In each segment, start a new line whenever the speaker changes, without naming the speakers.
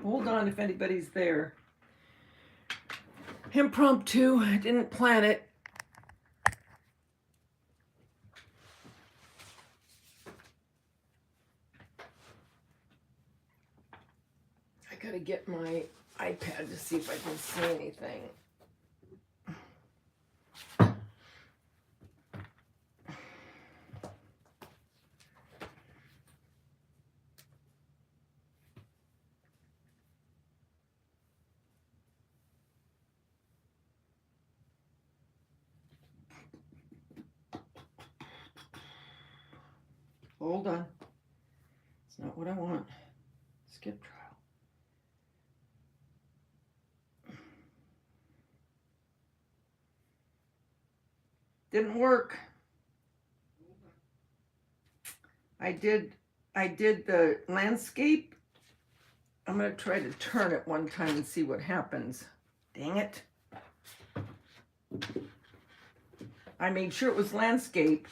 Hold on if anybody's there. Impromptu. I didn't plan it. I gotta get my iPad to see if I can see anything. Hold on. It's not what I want. Skip trial. Didn't work. I did the landscape. I'm going to try to turn it one time and see what happens. Dang it. I made sure it was landscape.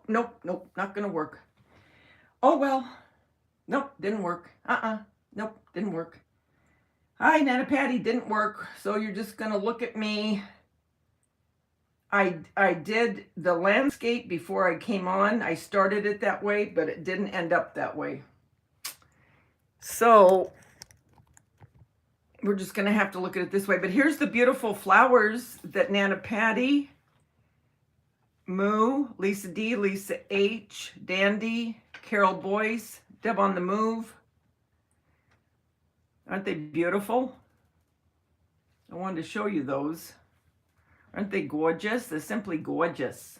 Nope, not gonna work. Oh well. Nope, didn't work. Nope, didn't work. Hi, Nana Patty, didn't work. So you're just gonna look at me. I did the landscape before I came on. I started it that way, but it didn't end up that way. So we're just gonna have to look at it this way. But here's the beautiful flowers that Nana Patty, Moo, Lisa D, Lisa H, Dandy, Carol Boyce, Deb on the Move. Aren't they beautiful? I wanted to show you those. Aren't they gorgeous? They're simply gorgeous.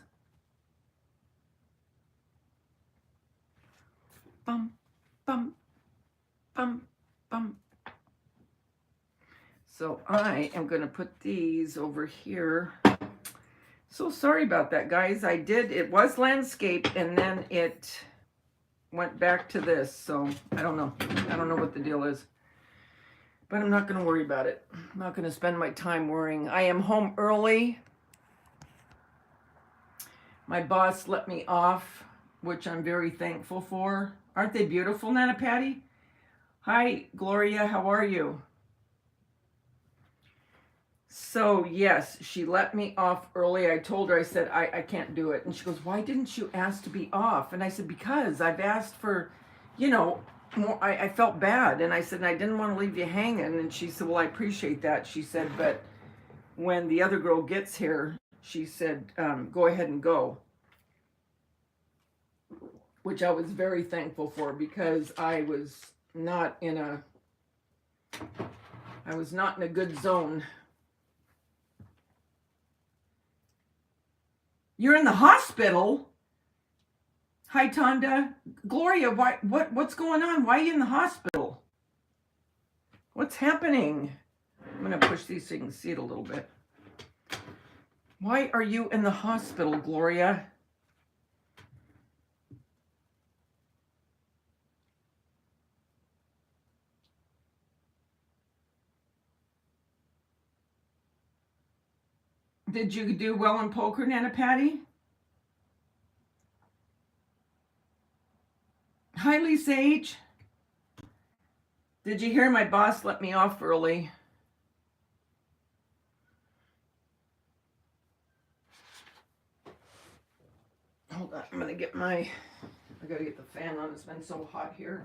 Bum, bum, bum, bum. So I am going to put these over here. So sorry about that, guys. It was landscape, and then it went back to this. So I don't know what the deal is. But I'm not going to worry about it. I'm not going to spend my time worrying. I am home early. My boss let me off, which I'm very thankful for. Aren't they beautiful, Nana Patty? Hi, Gloria. How are you? So, yes, she let me off early. I told her, I said, I can't do it. And she goes, why didn't you ask to be off? And I said, because I've asked for, more. I felt bad. And I said, I didn't want to leave you hanging. And she said, well, I appreciate that. She said, but when the other girl gets here, she said, go ahead and go. Which I was very thankful for, because I was not in a good zone. You're in the hospital? Hi, Tanya. Gloria, what's going on? Why are you in the hospital? What's happening? I'm going to push these so you can see it a little bit. Why are you in the hospital, Gloria? Did you do well in poker, Nana Patty? Hi, Lisa H. Did you hear my boss let me off early? Hold on, I gotta get the fan on. It's been so hot here.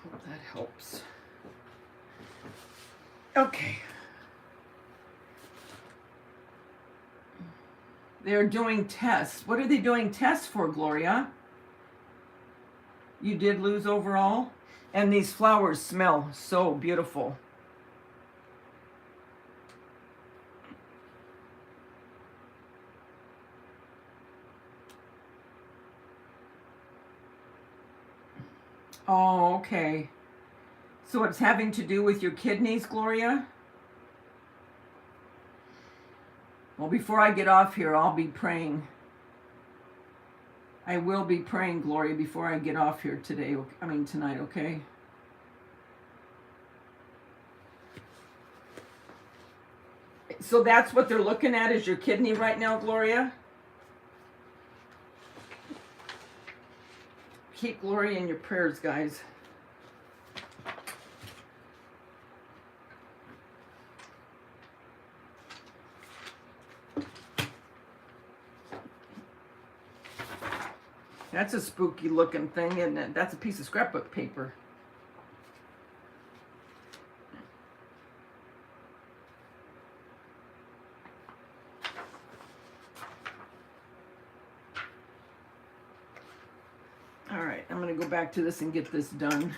Hope that helps. Okay. They're doing tests. What are they doing tests for, Gloria? You did lose overall? And these flowers smell so beautiful. Oh, okay. So it's having to do with your kidneys, Gloria? Well, before I get off here, I'll be praying. I will be praying, Gloria, before I get off here tonight, okay? So that's what they're looking at is your kidney right now, Gloria? Keep Gloria in your prayers, guys. That's a spooky looking thing, isn't it? That's a piece of scrapbook paper. All right, I'm going to go back to this and get this done.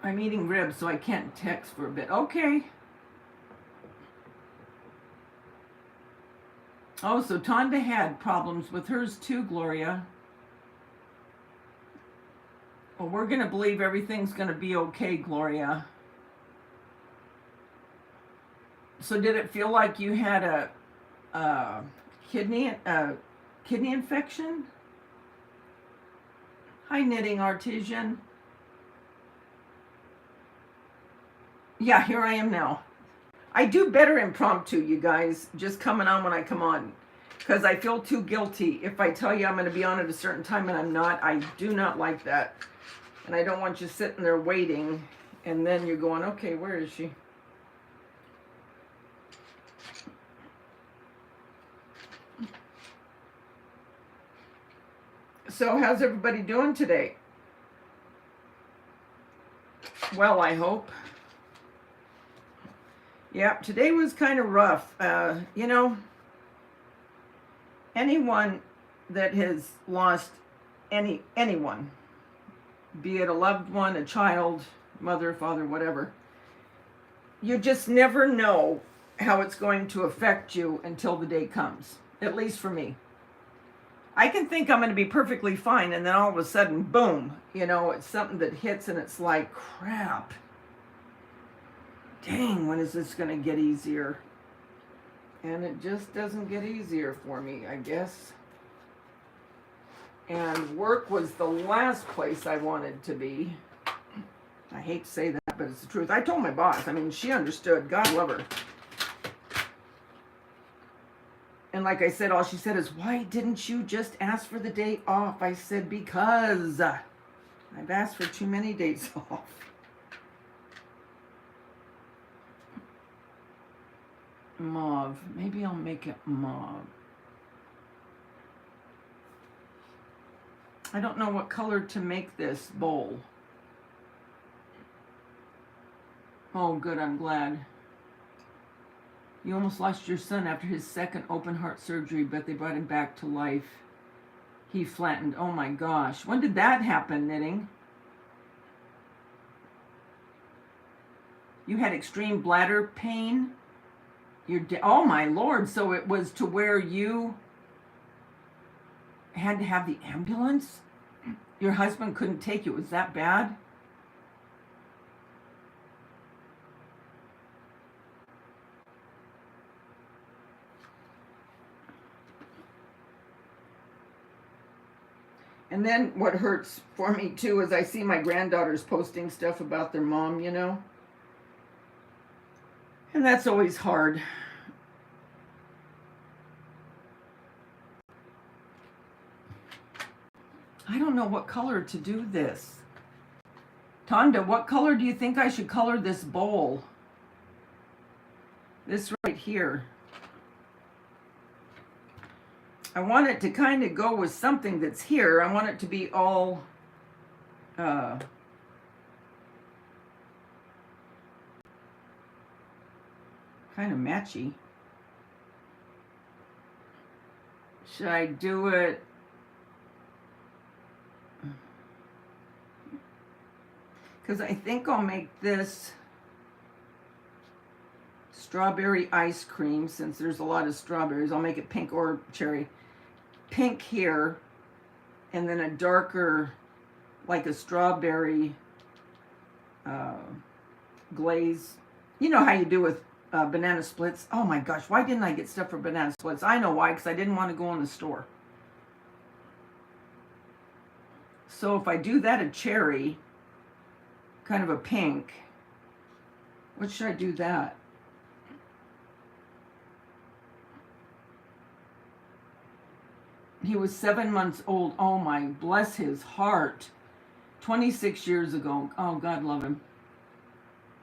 I'm eating ribs, so I can't text for a bit. Okay. Oh, so Tanya had problems with hers too, Gloria. Well, we're going to believe everything's going to be okay, Gloria. So did it feel like you had a kidney infection? Hi, Knitting Artisan. Yeah, here I am now. I do better impromptu, you guys, just coming on when I come on. Because I feel too guilty if I tell you I'm going to be on at a certain time and I'm not. I do not like that. And I don't want you sitting there waiting and then you're going, okay, where is she? So how's everybody doing today? Well, I hope. Yeah, today was kind of rough. You know, anyone that has lost anyone, be it a loved one, a child, mother, father, whatever, you just never know how it's going to affect you until the day comes, at least for me. I can think I'm going to be perfectly fine, and then all of a sudden, boom, you know, it's something that hits and it's like, crap. Dang, when is this going to get easier? And it just doesn't get easier for me, I guess. And work was the last place I wanted to be. I hate to say that, but it's the truth. I told my boss. I mean, she understood. God love her. And like I said, all she said is, why didn't you just ask for the day off? I said, because I've asked for too many days off. Mauve. Maybe I'll make it mauve. I don't know what color to make this bowl. Oh, good. I'm glad. You almost lost your son after his second open heart surgery, but they brought him back to life. He flattened. Oh my gosh. When did that happen, Knitting? You had extreme bladder pain? Oh my Lord. So it was to where you had to have the ambulance? Your husband couldn't take you. Was that bad? And then what hurts for me too is I see my granddaughters posting stuff about their mom, you know. And that's always hard. I don't know what color to do this. Tanya, what color do you think I should color this bowl? This right here. I want it to kind of go with something that's here. I want it to be all kind of matchy. Should I do it? Because I think I'll make this strawberry ice cream, since there's a lot of strawberries. I'll make it pink or cherry. pink here, and then a darker, like a strawberry glaze. You know how you do with banana splits. Oh my gosh, why didn't I get stuff for banana splits? I know why, because I didn't want to go in the store. So if I do that, a cherry, kind of a pink, what should I do that? He was 7 months old. Oh my, bless his heart. 26 years ago. Oh, God love him.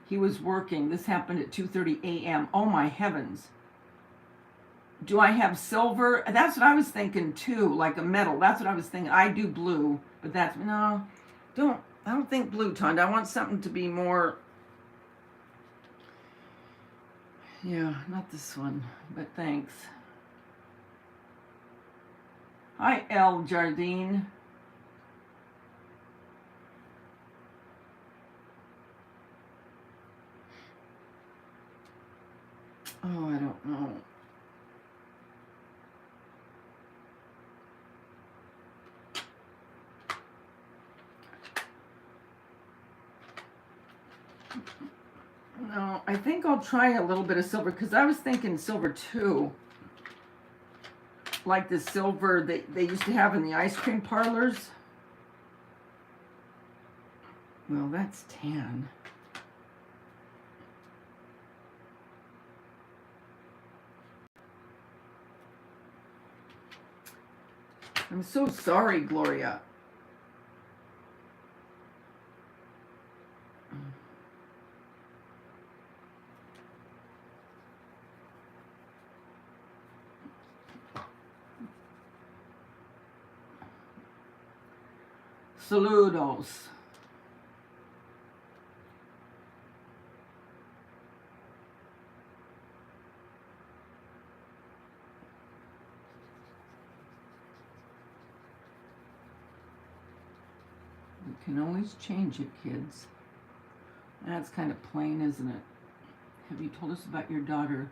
He was working. This happened at 2:30 a.m. Oh my heavens. Do I have silver? That's what I was thinking too, like a metal. That's what I was thinking. I do blue, but that's, no, I don't think blue, Tanya. I want something to be more, yeah, not this one, but thanks. Hi, El Jardine. Oh, I don't know. No, I think I'll try a little bit of silver, because I was thinking silver too. Like the silver that they used to have in the ice cream parlors. Well, that's tan. I'm so sorry, Gloria. Saludos. You can always change it, kids. That's kind of plain, isn't it? Have you told us about your daughter?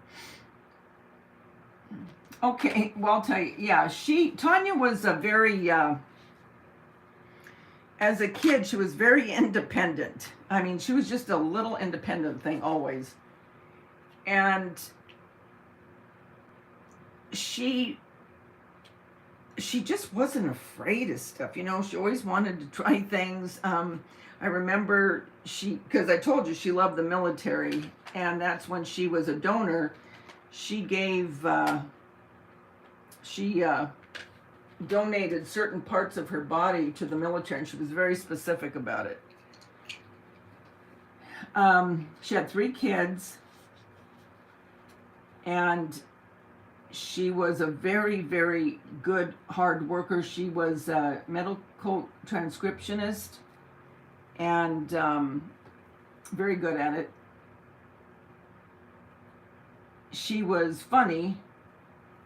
Okay, well, I'll tell you. Yeah, Tanya was a very, as a kid, she was very independent. I mean, she was just a little independent thing always. And she just wasn't afraid of stuff, you know. She always wanted to try things. I remember because I told you she loved the military, and that's when she was a donor. She gave, donated certain parts of her body to the military, and she was very specific about it. She had 3 kids, and she was a very, very good hard worker. She was a medical transcriptionist, and very good at it. She was funny.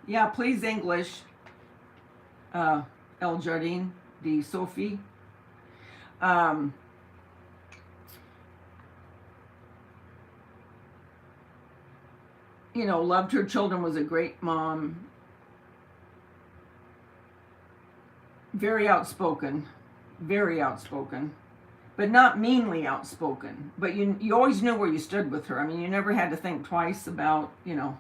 Yeah, please, English. El Jardín de Sophie. You know, loved her children, was a great mom. Very outspoken, but not meanly outspoken. But you always knew where you stood with her. I mean, you never had to think twice about, you know.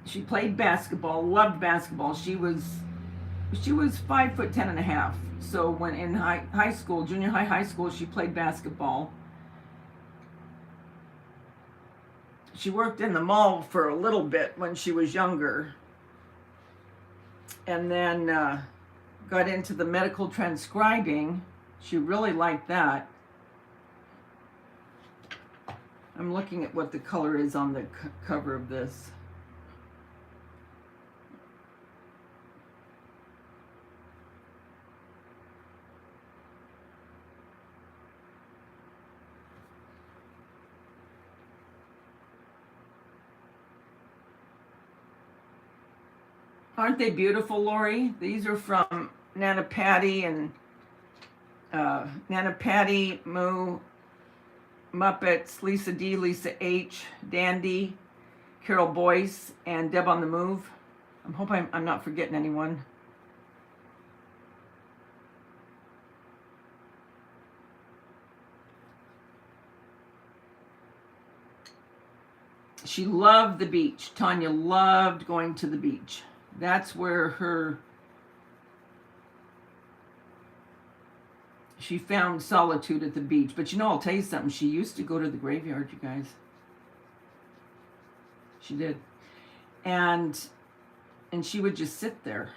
She played basketball, loved basketball. She was 5'10.5". So when in high school, junior high school, she played basketball. She worked in the mall for a little bit when she was younger, and then got into the medical transcribing. She really liked that. I'm looking at what the color is on the cover of this. Aren't they beautiful, Lori? These are from Nana Patty and Nana Patty, Moo, Muppets, Lisa D, Lisa H, Dandy, Carol Boyce, and Deb on the Move. I hope I'm not forgetting anyone. She loved the beach. Tanya loved going to the beach. That's where she found solitude at the beach. But you know, I'll tell you something. She used to go to the graveyard, you guys. She did. And she would just sit there.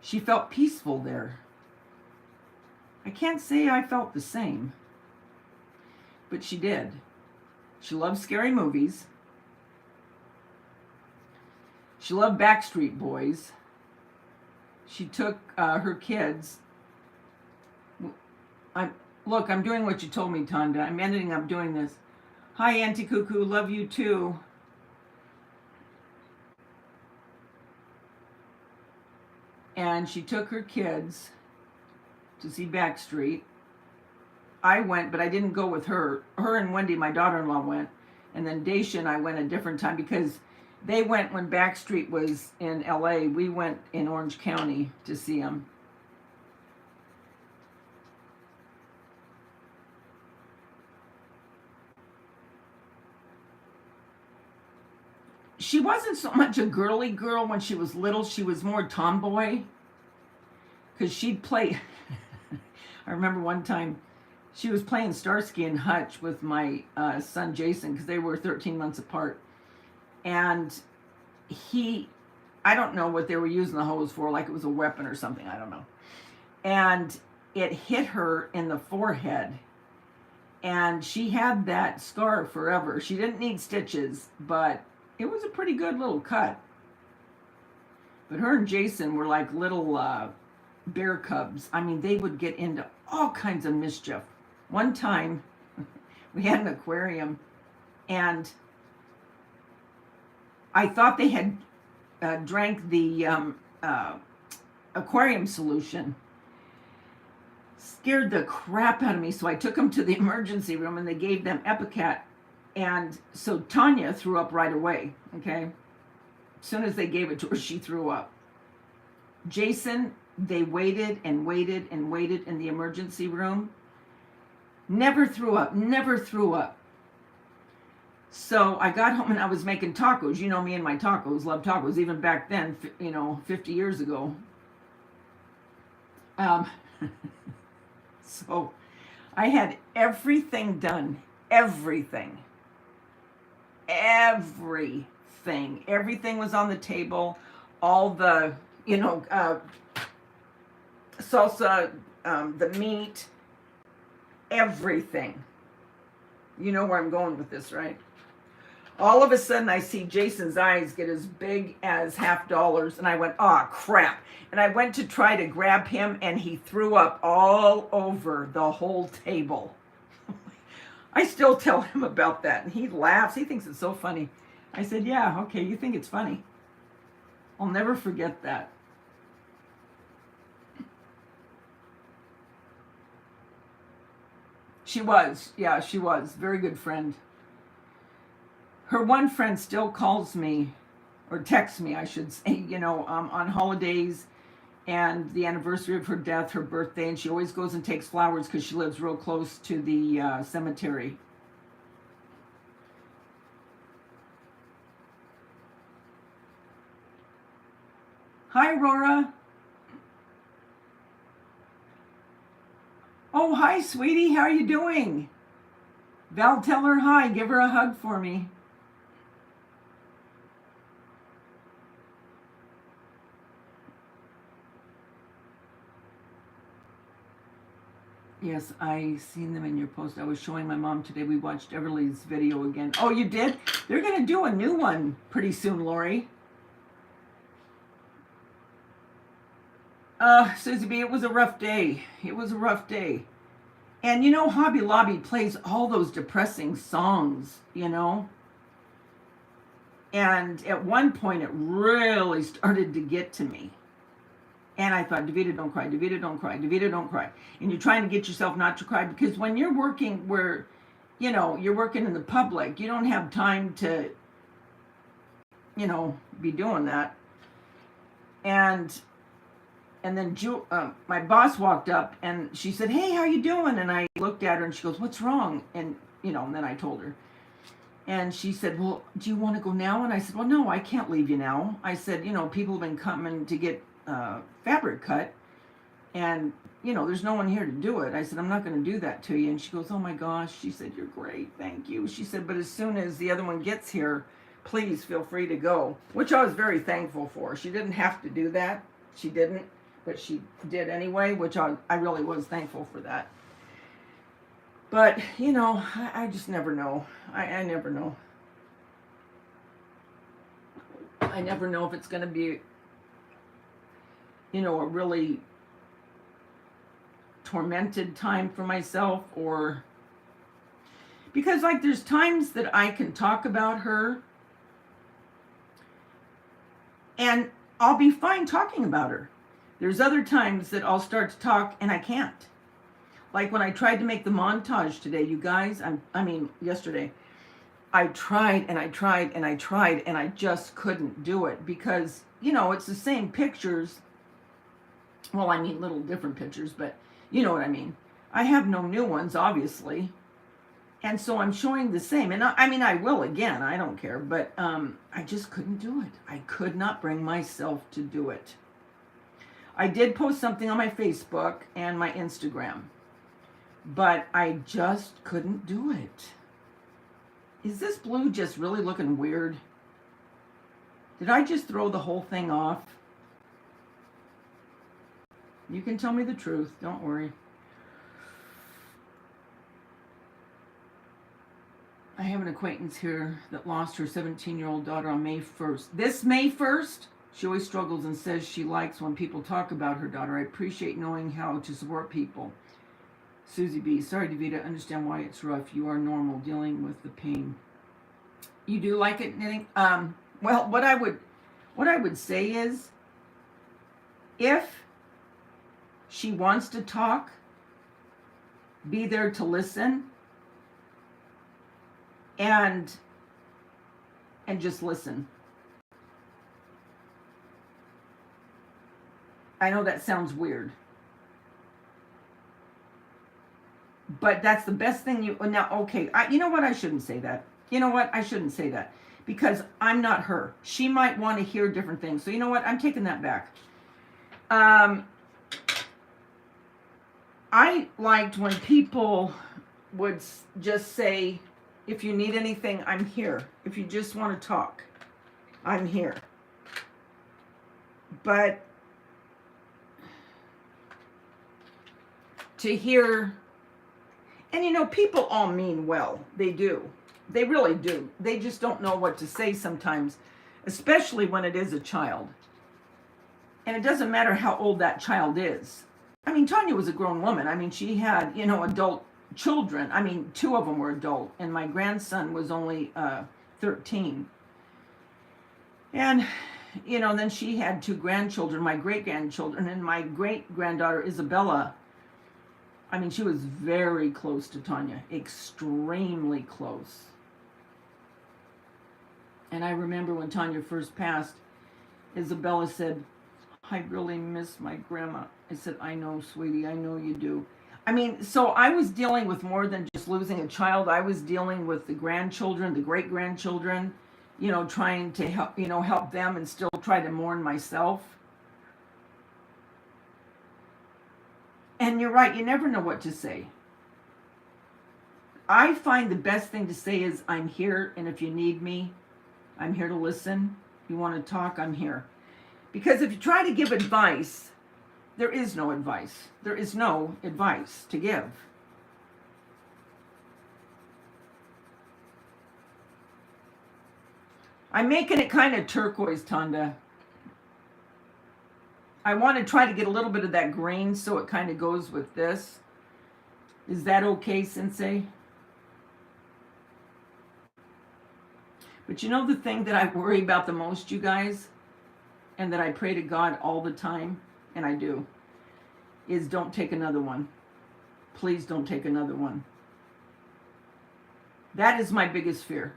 She felt peaceful there. I can't say I felt the same, but she did. She loved scary movies. She loved Backstreet Boys. She took her kids. Look, I'm doing what you told me, Tanda. I'm ending up doing this. Hi, Auntie Cuckoo. Love you too. And she took her kids to see Backstreet. I went, but I didn't go with her. Her and Wendy, my daughter-in-law, went. And then Daisha and I went a different time because they went when Backstreet was in LA. We went in Orange County to see them. She wasn't so much a girly girl when she was little. She was more tomboy. Because she'd play... I remember one time she was playing Starsky and Hutch with my son Jason because they were 13 months apart. And I don't know what they were using the hose for, like it was a weapon or something, I don't know. And it hit her in the forehead. And she had that scar forever. She didn't need stitches, but it was a pretty good little cut. But her and Jason were like little bear cubs. I mean, they would get into all kinds of mischief. One time, we had an aquarium, and I thought they had drank the aquarium solution. Scared the crap out of me, so I took them to the emergency room, and they gave them Epicat. And so Tanya threw up right away, okay? As soon as they gave it to her, she threw up. Jason, they waited and waited and waited in the emergency room. Never threw up, never threw up. So I got home and I was making tacos. You know me and my tacos, love tacos, even back then, 50 years ago. So I had everything done, everything. Everything was on the table. All the, salsa, the meat, everything. You know where I'm going with this, right? All of a sudden, I see Jason's eyes get as big as $50, and I went, oh, crap. And I went to try to grab him, and he threw up all over the whole table. I still tell him about that, and he laughs. He thinks it's so funny. I said, yeah, okay, you think it's funny. I'll never forget that. She was. Very good friend. Her one friend still calls me, or texts me, I should say, on holidays and the anniversary of her death, her birthday, and she always goes and takes flowers because she lives real close to the cemetery. Hi, Aurora. Oh, hi, sweetie. How are you doing? Val, tell her hi. Give her a hug for me. Yes, I seen them in your post. I was showing my mom today. We watched Everly's video again. Oh, you did? They're going to do a new one pretty soon, Lori. Susie B, it was a rough day. And Hobby Lobby plays all those depressing songs, And at one point it really started to get to me. And I thought, Davida, don't cry. Davida, don't cry. Davida, don't cry. And you're trying to get yourself not to cry, because when you're working where, you're working in the public, you don't have time to, be doing that. And then my boss walked up and she said, hey, how you doing? And I looked at her and she goes, what's wrong? And, and then I told her. And she said, well, do you want to go now? And I said, well, no, I can't leave you now. I said, people have been coming to get fabric cut. And, there's no one here to do it. I said, I'm not going to do that to you. And she goes, oh my gosh. She said, you're great. Thank you. She said, but as soon as the other one gets here, please feel free to go, which I was very thankful for. She didn't have to do that. She didn't, but she did anyway, which I really was thankful for that. But, I just never know. I never know. I never know if it's going to be, a really tormented time for myself, or because there's times that I can talk about her and I'll be fine talking about her. There's other times that I'll start to talk and I can't. Like when I tried to make the montage today, you guys, yesterday, I tried and I tried and I tried and I just couldn't do it because, it's the same pictures. Well, little different pictures, but you know what I mean. I have no new ones, obviously. And so I'm showing the same. And I will again, I don't care, but I just couldn't do it. I could not bring myself to do it. I did post something on my Facebook and my Instagram, but I just couldn't do it. Is this blue just really looking weird? Did I just throw the whole thing off? You can tell me the truth, don't worry. I have an acquaintance here that lost her 17-year-old daughter on May 1st. This May 1st? She always struggles and says she likes when people talk about her daughter. I appreciate knowing how to support people. Susie B. Sorry, Davida. Understand why it's rough. You are normal dealing with the pain. You do like it, knitting? Well, what I would say is, if she wants to talk, be there to listen, and just listen. I know that sounds weird, but that's the best thing okay, you know what? I shouldn't say that. You know what? I shouldn't say that because I'm not her. She might want to hear different things. So you know what? I'm taking that back. I liked when people would just say, if you need anything, I'm here. If you just want to talk, I'm here. But to hear, and people all mean well. They do. They really do. They just don't know what to say sometimes, especially when it is a child. And it doesn't matter how old that child is. Tanya was a grown woman. She had, adult children. 2 of them were adult, and my grandson was only 13. And, then she had 2 grandchildren, my great-grandchildren, and my great-granddaughter, Isabella. She was very close to Tanya, extremely close. And I remember when Tanya first passed, Isabella said, I really miss my grandma. I said, I know, sweetie, I know you do. So I was dealing with more than just losing a child. I was dealing with the grandchildren, the great-grandchildren, trying to help them and still try to mourn myself. And you're right, you never know what to say. I find the best thing to say is, I'm here, and if you need me, I'm here to listen. You want to talk, I'm here. Because if you try to give advice, there is no advice. There is no advice to give. I'm making it kind of turquoise, Tanda. I want to try to get a little bit of that green so it kind of goes with this. Is that okay, Sensei? But the thing that I worry about the most, you guys, and that I pray to God all the time, and I do, is don't take another one. Please don't take another one. That is my biggest fear.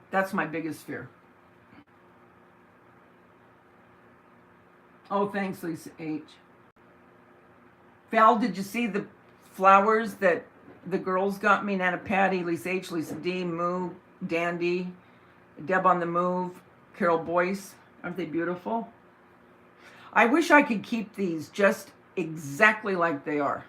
That's my biggest fear. Oh, thanks, Lisa H. Val, did you see the flowers that the girls got me? Nana Patty, Lisa H, Lisa D, Moo, Dandy, Deb on the Move, Carol Boyce. Aren't they beautiful? I wish I could keep these just exactly like they are.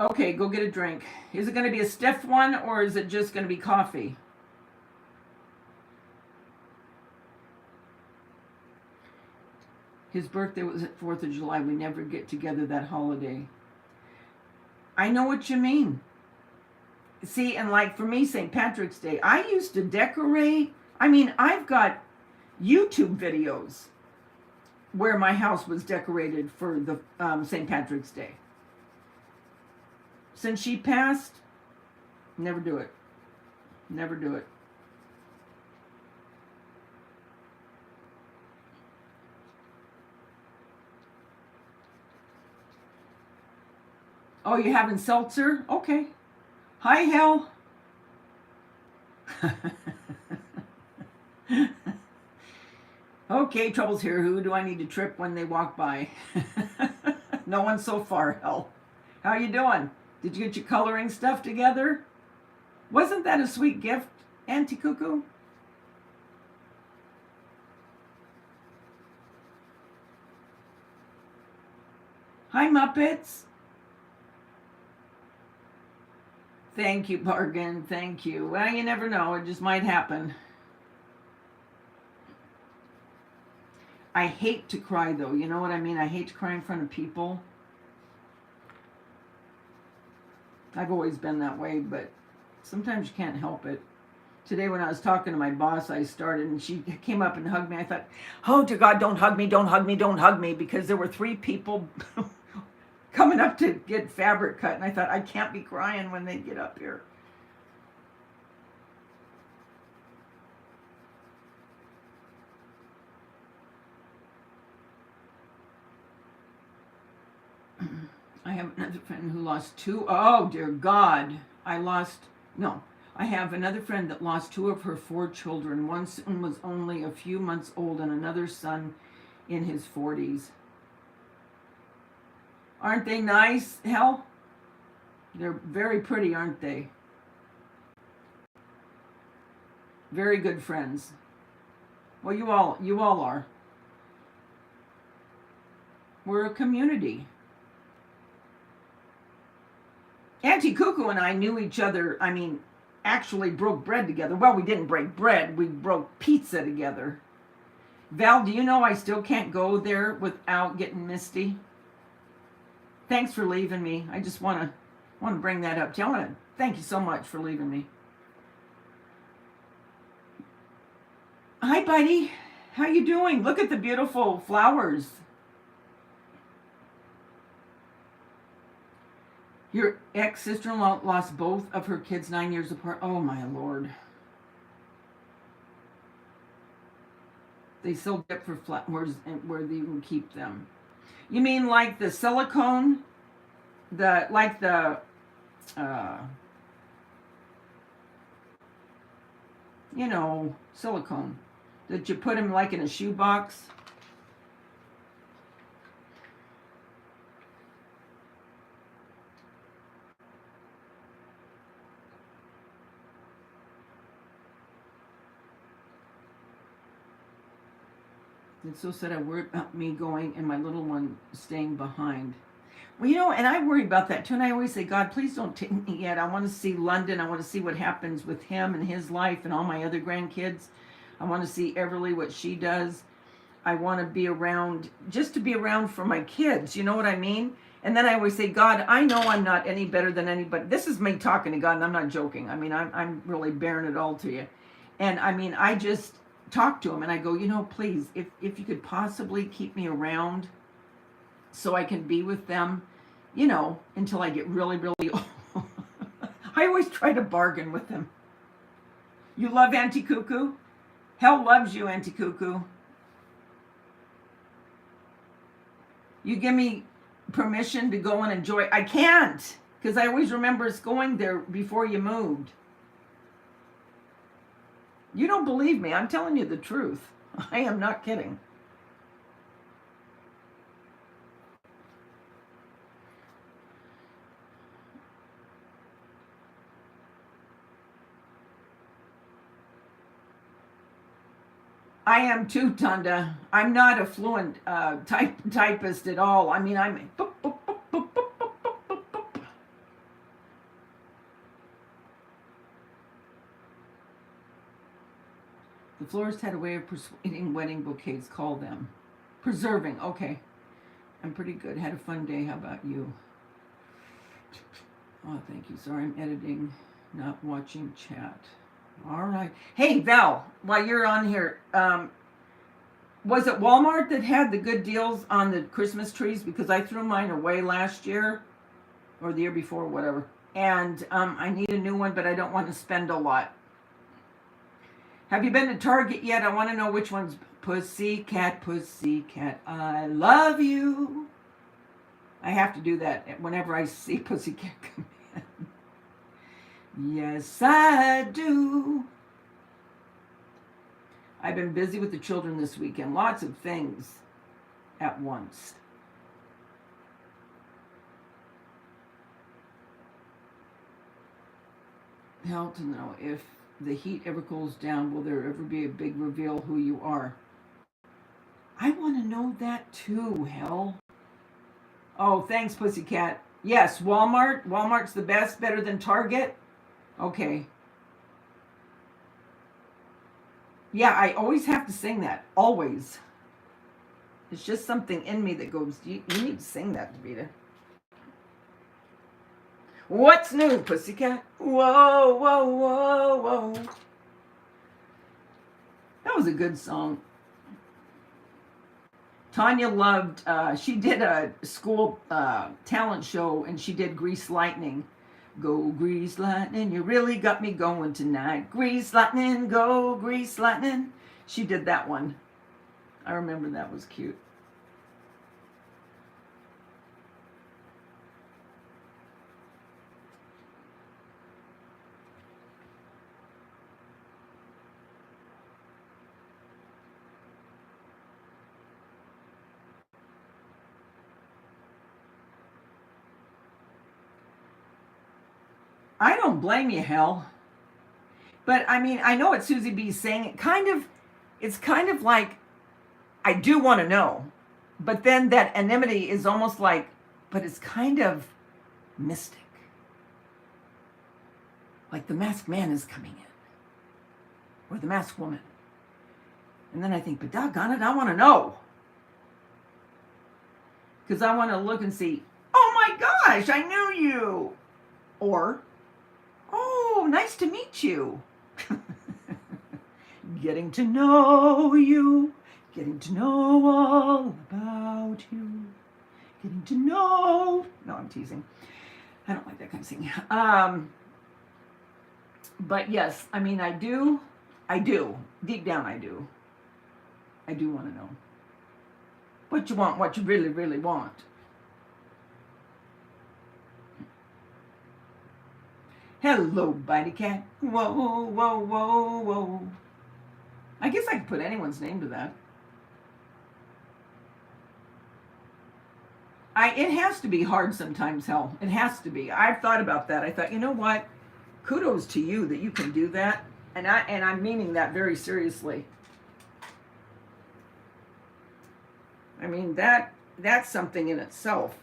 Okay, go get a drink. Is it going to be a stiff one or is it just going to be coffee? His birthday was at 4th of July. We never get together that holiday. I know what you mean. See, and like for me, St. Patrick's Day, I used to decorate. I mean, I've got YouTube videos where my house was decorated for the St. Patrick's Day. Since she passed, never do it. Never do it. Oh, you having seltzer? Okay. Hi, Hell. Okay, trouble's here. Who do I need to trip when they walk by? No one so far, Hell. How you doing? Did you get your coloring stuff together? Wasn't that a sweet gift, Auntie Cuckoo? Hi, Muppets. Thank you, Bargain. Thank you. Well, you never know. It just might happen. I hate to cry, though. You know what I mean? I hate to cry in front of people. I've always been that way, but sometimes you can't help it. Today when I was talking to my boss, I started, and she came up and hugged me. I thought, oh, dear God, don't hug me, don't hug me, don't hug me, because there were 3 people coming up to get fabric cut, and I thought, I can't be crying when they get up here. I have another friend who lost 2. Oh, dear God. I have another friend that lost 2 of her 4 children. One son was only a few months old and another son in his 40s. Aren't they nice, Hell? They're very pretty, aren't they? Very good friends. Well, you all are. We're a community. Auntie Cuckoo and I knew each other, actually broke bread together. Well, we didn't break bread, we broke pizza together. Val, do you know I still can't go there without getting misty? Thanks for leaving me. I just want to bring that up to you. I want to thank you so much for leaving me. Hi, buddy. How you doing? Look at the beautiful flowers. Your ex-sister-in-law lost both of her kids 9 years apart. Oh, my Lord. They sold it for flowers where they would keep them. You mean like the silicone? Silicone. That you put them like in a shoebox? It's so sad. I worry about me going and my little one staying behind. Well, and I worry about that too. And I always say, God, please don't take me yet. I want to see London. I want to see what happens with him and his life and all my other grandkids. I want to see Everly, what she does. I want to be around, just to be around for my kids. You know what I mean? And then I always say, God, I know I'm not any better than anybody. This is me talking to God, and I'm not joking. I'm really bearing it all to you. And I just talk to him and I go, please, if you could possibly keep me around so I can be with them, until I get really, really old. I always try to bargain with them. You love Auntie Cuckoo? Hell loves you, Auntie Cuckoo. You give me permission to go and enjoy. I can't, because I always remember us going there before you moved. You don't believe me. I'm telling you the truth. I am not kidding. I am too, Tunda. I'm not a fluent typist at all. I mean, I'm... Boop, boop, boop, boop, boop, boop, boop, boop. The florist had a way of persuading wedding bouquets. Call them. Preserving. Okay. I'm pretty good. Had a fun day. How about you? Oh, thank you. Sorry, I'm editing, not watching chat. All right. Hey, Val, while you're on here, was it Walmart that had the good deals on the Christmas trees? Because I threw mine away last year or the year before, whatever. And I need a new one, but I don't want to spend a lot. Have you been to Target yet? I want to know which one's Pussycat, Pussycat, I love you. I have to do that whenever I see Pussycat come in. Yes, I do. I've been busy with the children this weekend. Lots of things at once. Hell to know if the heat ever cools down, will there ever be a big reveal who you are? I want to know that too, hell. Oh, thanks, Pussycat. Yes, Walmart. Walmart's the best, better than Target. Okay. Yeah, I always have to sing that. Always. It's just something in me that goes, you need to sing that, Davida. What's new, Pussycat? Whoa, whoa, whoa, whoa. That was a good song. Tanya loved, she did a school talent show, and she did Grease Lightning. Go Grease Lightning, you really got me going tonight. Grease Lightning, go Grease Lightning. She did that one. I remember that was cute. I don't blame you, hell. But I mean, I know what Susie B's saying. It's kind of like, I do want to know. But then that anonymity is almost like, but it's kind of mystic. Like the masked man is coming in. Or the masked woman. And then I think, but doggone it, I want to know. Because I want to look and see, oh my gosh, I knew you. Or, oh, nice to meet you. Getting to know you. Getting to know all about you. Getting to know. No, I'm teasing. I don't like that kind of singing. But yes, I mean, I do. Deep down, I do. I do want to know. What you want, what you really, really want. Hello, Bitey Cat. Whoa, whoa, whoa, whoa. I guess I could put anyone's name to that. It has to be hard sometimes, hell. It has to be. I've thought about that. I thought, you know what? Kudos to you that you can do that. And I'm meaning that very seriously. I mean, that's something in itself.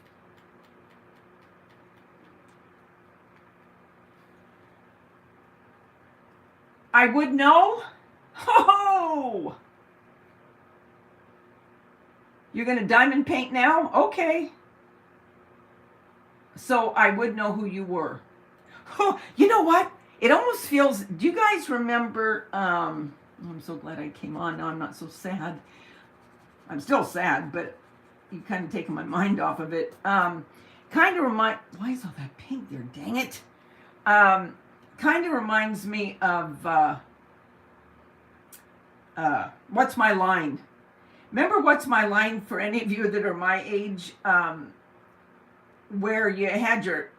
I would know? Oh! You're going to diamond paint now? Okay. So I would know who you were. Oh, you know what? It almost feels, do you guys remember, I'm so glad I came on. Now I'm not so sad. I'm still sad, but you kind of taken my mind off of it. Kind of remind, why is all that pink there? Dang it. Kind of reminds me of What's My Line? Remember What's My Line, for any of you that are my age, where you had that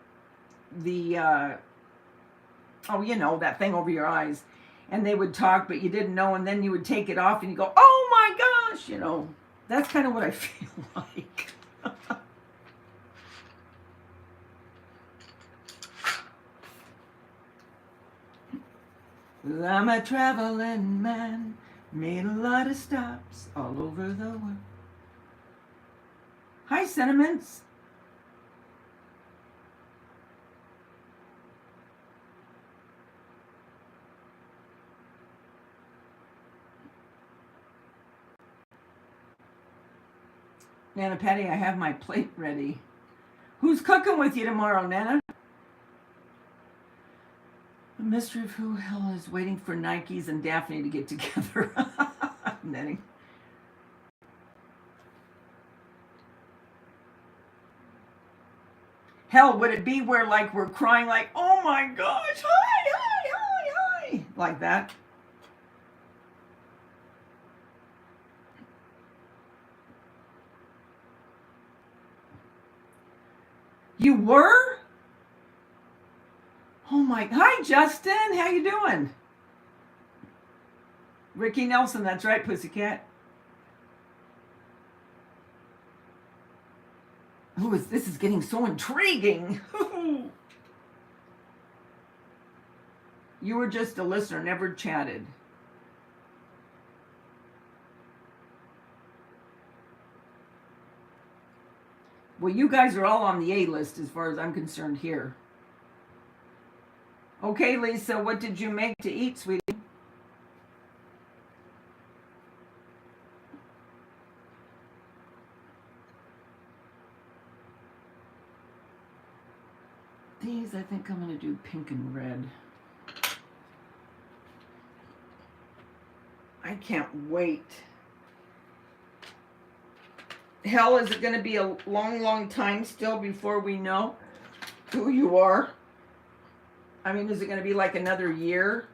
thing over your eyes, and they would talk, but you didn't know, and then you would take it off and you go, oh my gosh, that's kind of what I feel like. Well, I'm a traveling man, made a lot of stops all over the world. Hi, Sentiments. Nana Patty, I have my plate ready. Who's cooking with you tomorrow, Nana? The mystery of who hell is waiting for Nikes and Daphne to get together. Netting. Hell, would it be where we're crying like, oh my gosh, hi, like that? You were? Oh my, hi Justin, how you doing? Ricky Nelson, that's right, Pussycat. Ooh, this is getting so intriguing. You were just a listener, never chatted. Well, you guys are all on the A list as far as I'm concerned here. Okay, Lisa, what did you make to eat, sweetie? These, I think I'm going to do pink and red. I can't wait. Hell, is it going to be a long, long time still before we know who you are? I mean, is it going to be like another year?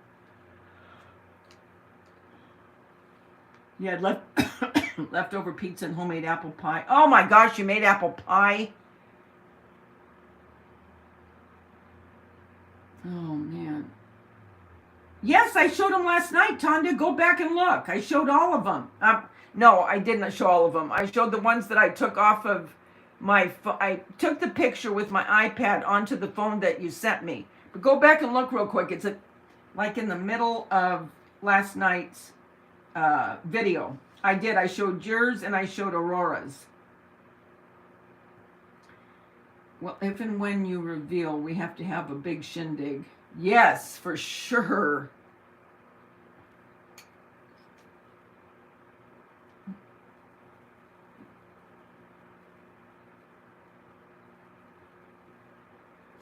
You had leftover pizza and homemade apple pie. Oh my gosh, you made apple pie? Oh man. Yes, I showed them last night, Tanya. Go back and look. I showed all of them. No, I didn't show all of them. I showed the ones that I took off of my phone. I took the picture with my iPad onto the phone that you sent me. But go back and look real quick. It's like in the middle of last night's video. I showed yours and I showed Aurora's. Well, if and when you reveal, we have to have a big shindig. Yes, for sure.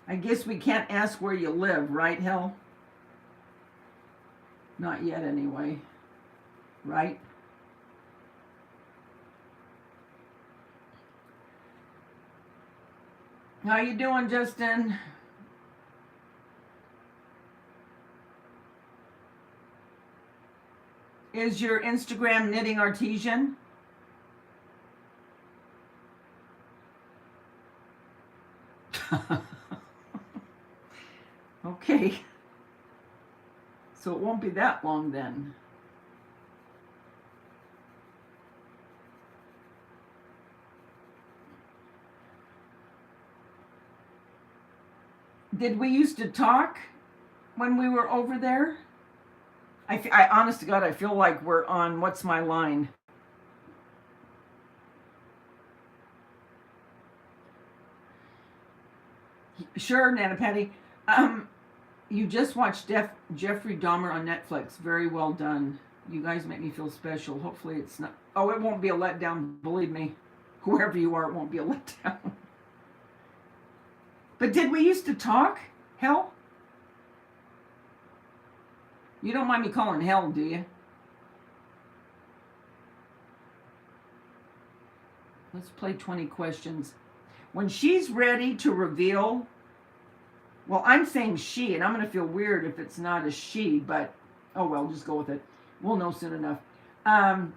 I guess we can't ask where you live, right, Hell? Not yet, anyway. Right? How you doing, Justin? Is your Instagram Knitting Artesian? Okay. So it won't be that long then. Did we used to talk when we were over there? I honest to God, I feel like we're on What's My Line? Sure, Nana Patty. You just watched Jeffrey Dahmer on Netflix. Very well done. You guys make me feel special. Hopefully it's not... Oh, it won't be a letdown. Believe me. Whoever you are, it won't be a letdown. But did we used to talk? Hell? You don't mind me calling Hell, do you? Let's play 20 questions. When she's ready to reveal Well, I'm saying she, and I'm going to feel weird if it's not a she, but oh well, just go with it. We'll know soon enough. Um,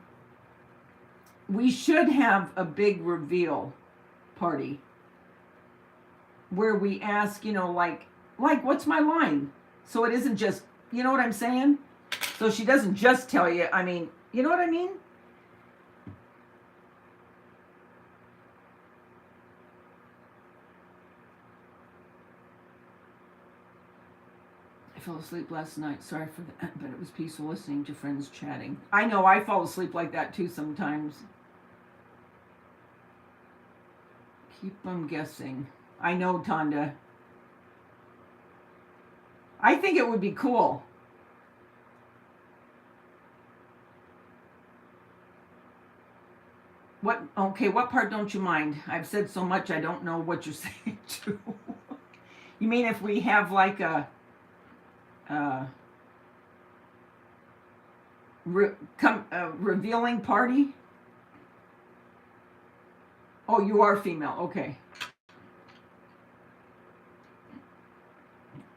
we should have a big reveal party where we ask, like what's my line? So it isn't just, you know what I'm saying? So she doesn't just tell you, I mean, you know what I mean? I fell asleep last night. Sorry for that, but it was peaceful listening to friends chatting. I know I fall asleep like that too sometimes. Keep them guessing. I know, Tanya. I think it would be cool. What part don't you mind? I've said so much I don't know what you're saying to. You mean if we have like a revealing party? Oh, you are female. Okay.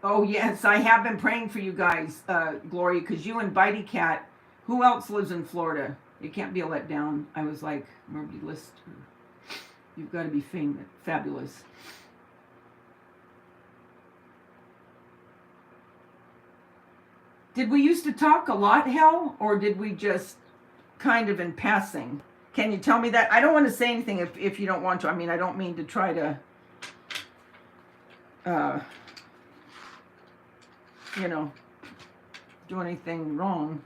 Oh, yes, I have been praying for you guys, Gloria, because you and Bitey Cat, who else lives in Florida? It can't be a letdown. I was like, Murphy List, you've got to be famous, fabulous. Did we used to talk a lot, Hel, or did we just kind of in passing? Can you tell me that? I don't want to say anything if you don't want to. I mean, I don't mean to try to, do anything wrong.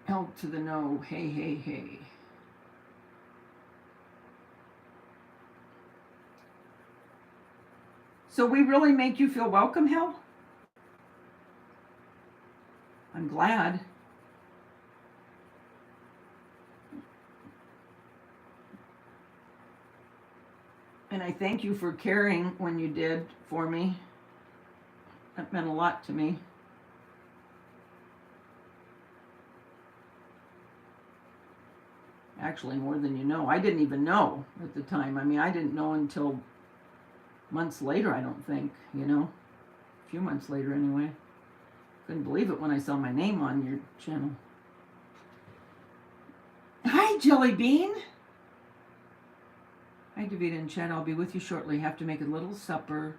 Help to the no. Hey, hey, hey. So we really make you feel welcome, Hel? I'm glad. And I thank you for caring when you did for me. That meant a lot to me. Actually, more than you know. I didn't even know at the time. I mean, I didn't know until months later, I don't think, A few months later, anyway. Couldn't believe it when I saw my name on your channel. Hi, Jelly Bean. Hi, Davida and Chad. I'll be with you shortly. Have to make a little supper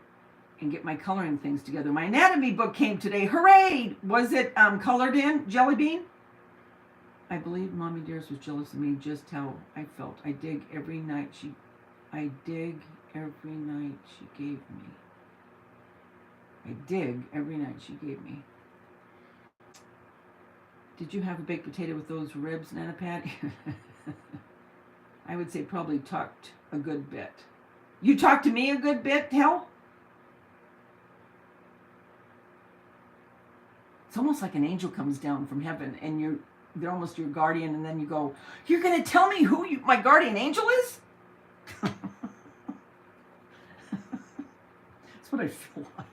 and get my coloring things together. My anatomy book came today. Hooray! Was it colored in, Jelly Bean? I believe Mommy Dearest was jealous of me, just how I felt. I dig every night she gave me. I dig every night she gave me. Did you have a baked potato with those ribs, Nana Patty? I would say probably talked a good bit. You talked to me a good bit, Hel? It's almost like an angel comes down from heaven and they're almost your guardian, and then you go, you're going to tell me who my guardian angel is? That's what I feel like.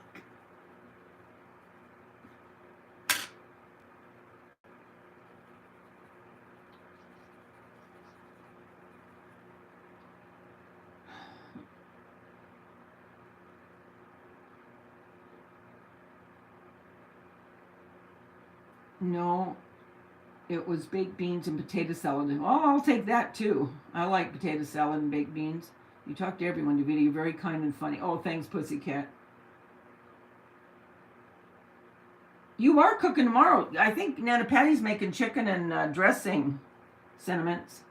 No, it was baked beans and potato salad. Oh, I'll take that too. I like potato salad and baked beans. You talk to everyone, Davida. You're very kind and funny. Oh, thanks, Pussycat. You are cooking tomorrow. I think Nana Patty's making chicken and dressing. Sentiments.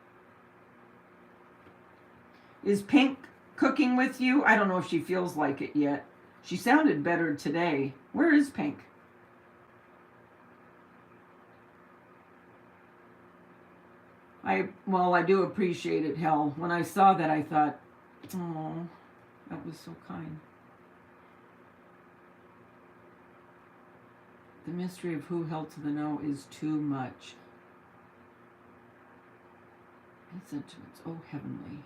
Is Pink cooking with you? I don't know if she feels like it yet. She sounded better today. Where is Pink? I do appreciate it, Hel. When I saw that, I thought, oh, that was so kind. The mystery of who held to the no is too much. And sentiments, oh heavenly.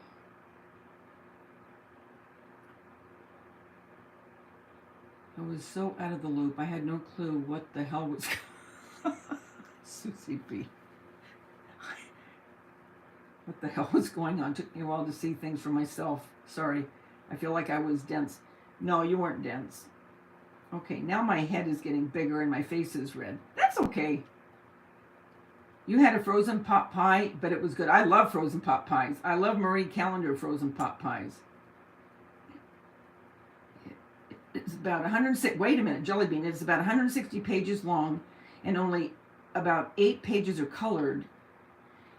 I was so out of the loop. I had no clue what the hell was Susie B. What the hell was going on? It took me a while to see things for myself. Sorry. I feel like I was dense. No, you weren't dense. Okay, now my head is getting bigger and my face is red. That's okay. You had a frozen pot pie, but it was good. I love frozen pot pies. I love Marie Callender frozen pot pies. It's about 106. Wait a minute, Jelly Bean. It's about 160 pages long, and only about 8 pages are colored.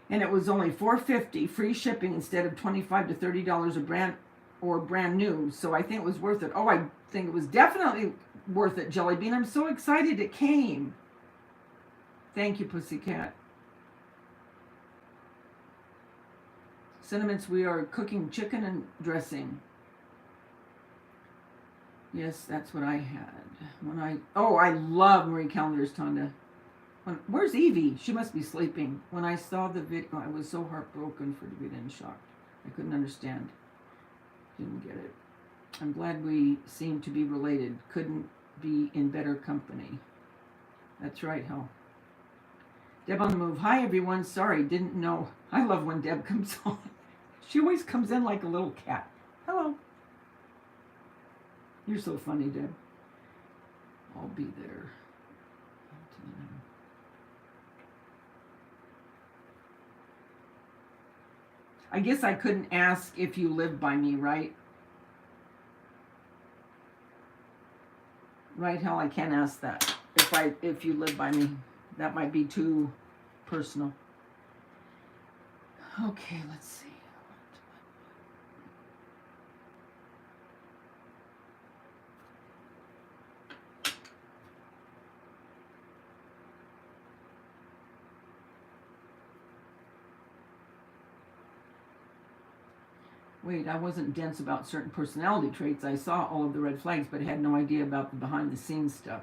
And it was only $4.50 free shipping instead of $25 to $30 a brand new. So I think it was worth it. Oh, I think it was definitely worth it, Jelly Bean. I'm so excited it came. Thank you, Pussycat. Sentiments, we are cooking chicken and dressing. Yes, that's what I had. I love Marie Callender's Tanya. Where's Evie? She must be sleeping. When I saw the video, I was so heartbroken for David and shocked. I couldn't understand. Didn't get it. I'm glad we seem to be related. Couldn't be in better company. That's right, Hel. Deb on the move. Hi, everyone. Sorry, didn't know. I love when Deb comes on. She always comes in like a little cat. Hello. You're so funny, Deb. I'll be there. I guess I couldn't ask if you live by me, right? Right, Hal, I can't ask that. If you live by me. That might be too personal. Okay, let's see. Wait, I wasn't dense about certain personality traits. I saw all of the red flags, but had no idea about the behind-the-scenes stuff.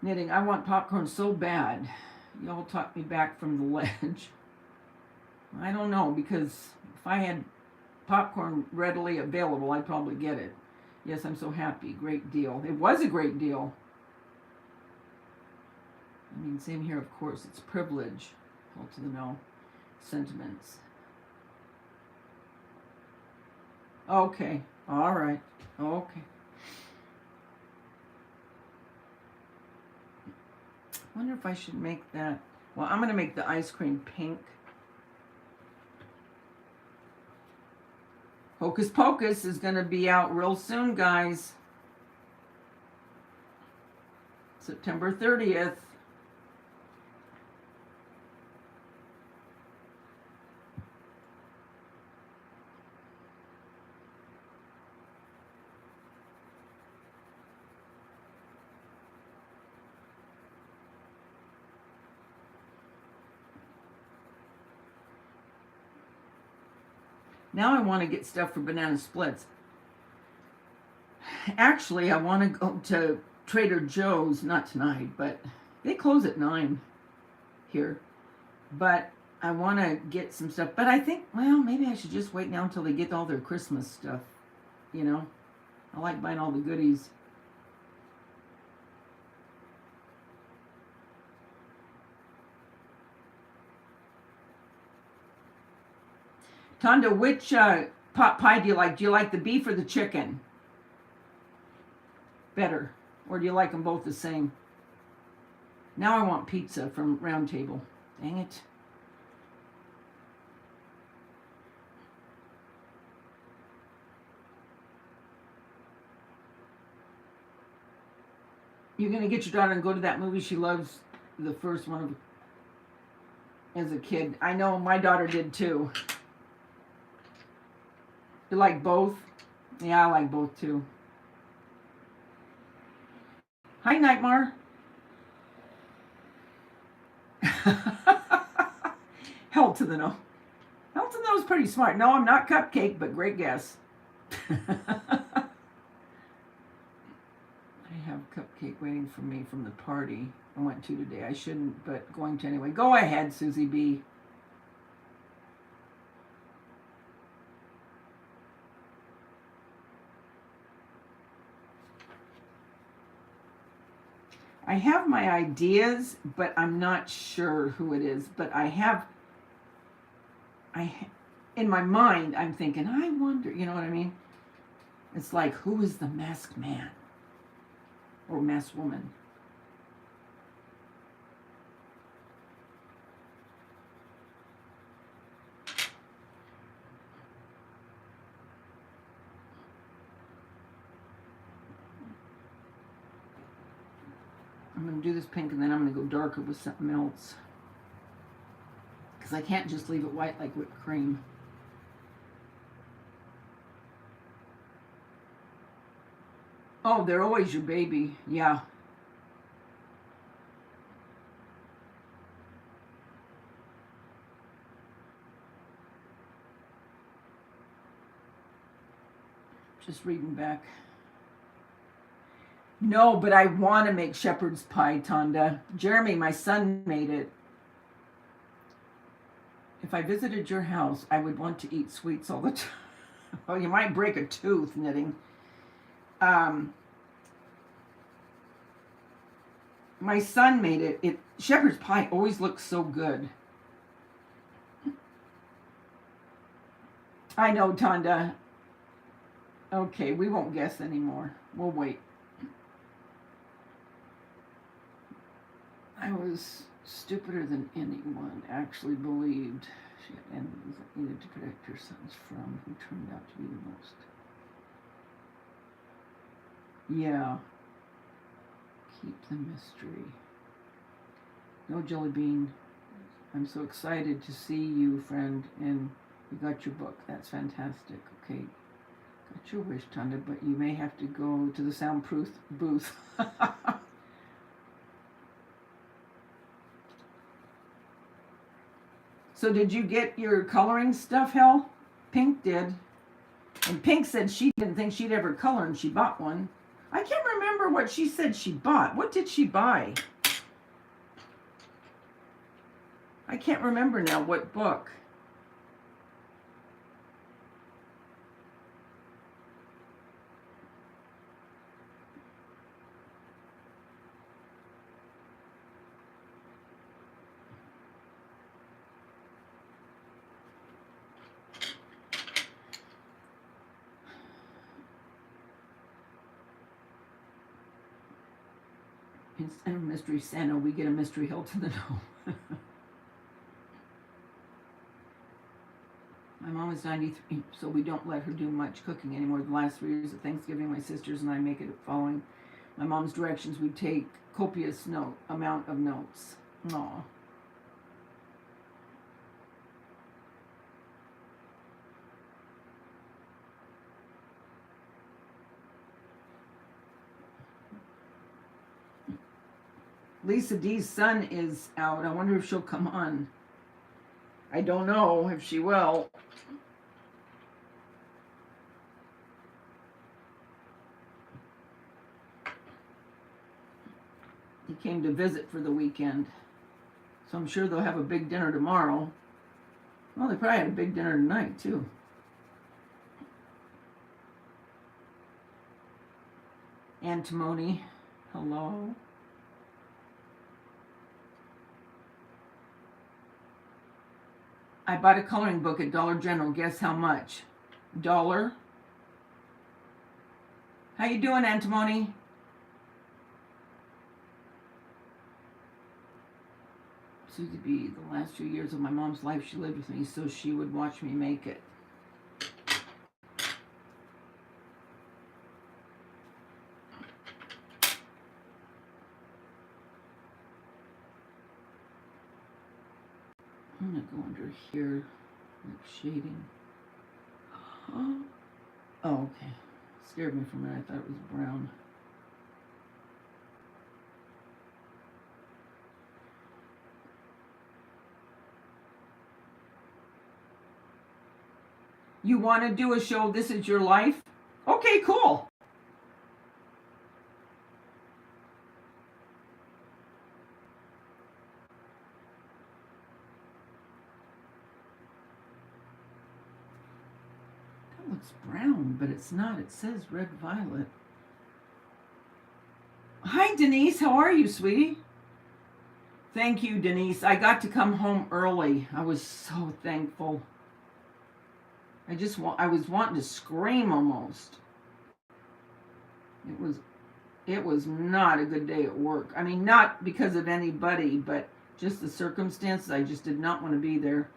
Knitting, I want popcorn so bad. Y'all talked me back from the ledge. I don't know, because if I had popcorn readily available, I'd probably get it. Yes, I'm so happy. Great deal. It was a great deal. I mean, same here, of course. It's privilege. Hold to the no. Sentiments. Okay. All right. Okay. I wonder if I should make that. Well, I'm going to make the ice cream pink. Hocus Pocus is going to be out real soon, guys. September 30th. Now I want to get stuff for banana splits. Actually, I want to go to Trader Joe's, not tonight, but they close at 9 here. But I want to get some stuff. But I think, well, maybe I should just wait now until they get all their Christmas stuff. You know, I like buying all the goodies. Tonda, which pot pie do you like? Do you like the beef or the chicken better? Or do you like them both the same? Now I want pizza from Round Table. Dang it. You're going to get your daughter and go to that movie. She loves the first one as a kid. I know my daughter did too. You like both? Yeah, I like both too. Hi, Nightmare. Hell to the no. Hell to the no is pretty smart. No, I'm not Cupcake, but great guess. I have Cupcake waiting for me from the party I went to today. I shouldn't, but going to anyway. Go ahead, Susie B. I have my ideas, but I'm not sure who it is. But in my mind, I'm thinking, I wonder, you know what I mean? It's like, who is the masked man or masked woman? I'm going to do this pink and then I'm going to go darker with something else. Because I can't just leave it white like whipped cream. Oh, they're always your baby. Yeah. Just reading back. No, but I want to make shepherd's pie, Tonda. Jeremy, my son, made it. If I visited your house, I would want to eat sweets all the time. Well, you might break a tooth knitting. My son made it. Shepherd's pie always looks so good. I know, Tonda. Okay, we won't guess anymore. We'll wait. I was stupider than anyone actually believed she had enemies that needed to protect her sons from, who turned out to be the most. Yeah. Keep the mystery. No, Jelly Bean. I'm so excited to see you, friend, and you got your book. That's fantastic. Okay. Got your wish, Tonda, but you may have to go to the soundproof booth. So did you get your coloring stuff, Hel? Pink did. And Pink said she didn't think she'd ever color and she bought one. I can't remember what she said she bought. What did she buy? I can't remember now what book. Instead of Mystery Santa, we get a Mystery Hill to the No. My mom is 93, so we don't let her do much cooking anymore. The last 3 years of Thanksgiving, my sisters and I make it following my mom's directions. We take copious amount of notes. Aw. Lisa D's son is out. I wonder if she'll come on. I don't know if she will. He came to visit for the weekend. So I'm sure they'll have a big dinner tomorrow. Well, they probably had a big dinner tonight, too. Antimony, hello. I bought a coloring book at Dollar General. Guess how much? $1. How you doing, Antimony? Seems to be the last few years of my mom's life she lived with me, so she would watch me make it. I'm gonna go under here, like shading. Oh, okay. Scared me for a minute. I thought it was brown. You want to do a show, This Is Your Life? Okay, cool. That looks brown, but it's not. It says red violet. Hi, Denise. How are you, sweetie? Thank you, Denise. I got to come home early. I was so thankful. I was wanting to scream almost. It was it was not a good day at work. I mean, not because of anybody, but just the circumstances. I just did not want to be there.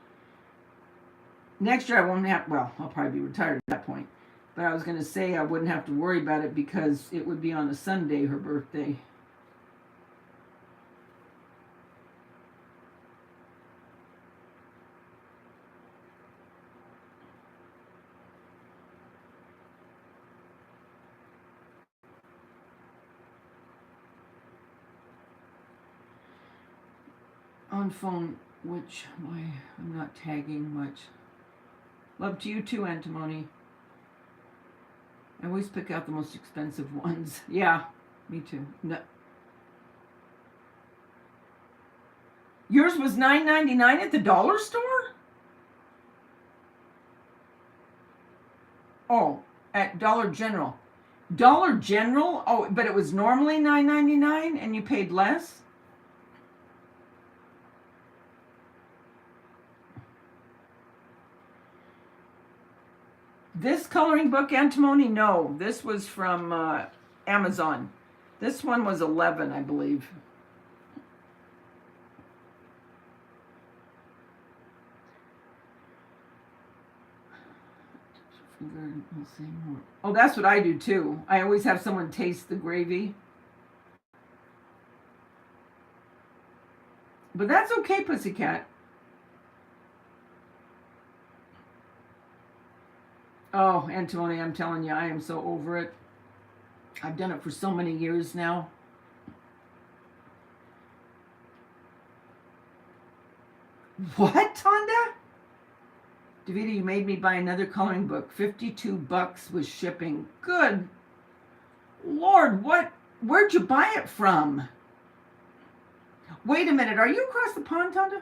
Next year I won't have, well, I'll probably be retired at that point. But I was going to say I wouldn't have to worry about it because it would be on a Sunday, her birthday. On phone, which I'm not tagging much. Love to you too, Antimony. I always pick out the most expensive ones. Yeah, me too. No. Yours was $9.99 at the dollar store? Oh, at Dollar General. Dollar General? Oh, but it was normally $9.99 and you paid less? This coloring book, Antimony? No, this was from Amazon. This one was 11, I believe. Oh, that's what I do too. I always have someone taste the gravy. But that's okay, Pussycat. Oh, Antimony, I'm telling you, I am so over it. I've done it for so many years now. What, Tonda? Davida, you made me buy another coloring book. $52 with shipping. Good Lord, where'd you buy it from? Wait a minute, are you across the pond, Tonda?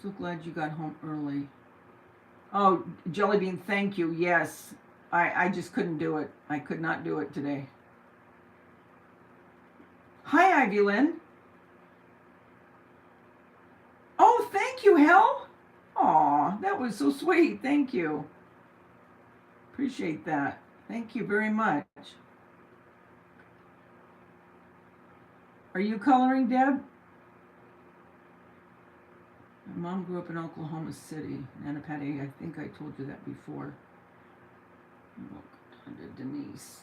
I'm so glad you got home early. Oh, Jellybean, thank you. Yes, I just couldn't do it. I could not do it today. Hi, Ivy Lynn. Oh, thank you, Hel. Aw, that was so sweet. Thank you. Appreciate that. Thank you very much. Are you coloring, Deb? My mom grew up in Oklahoma City, Nanapati. I think I told you that before. Denise.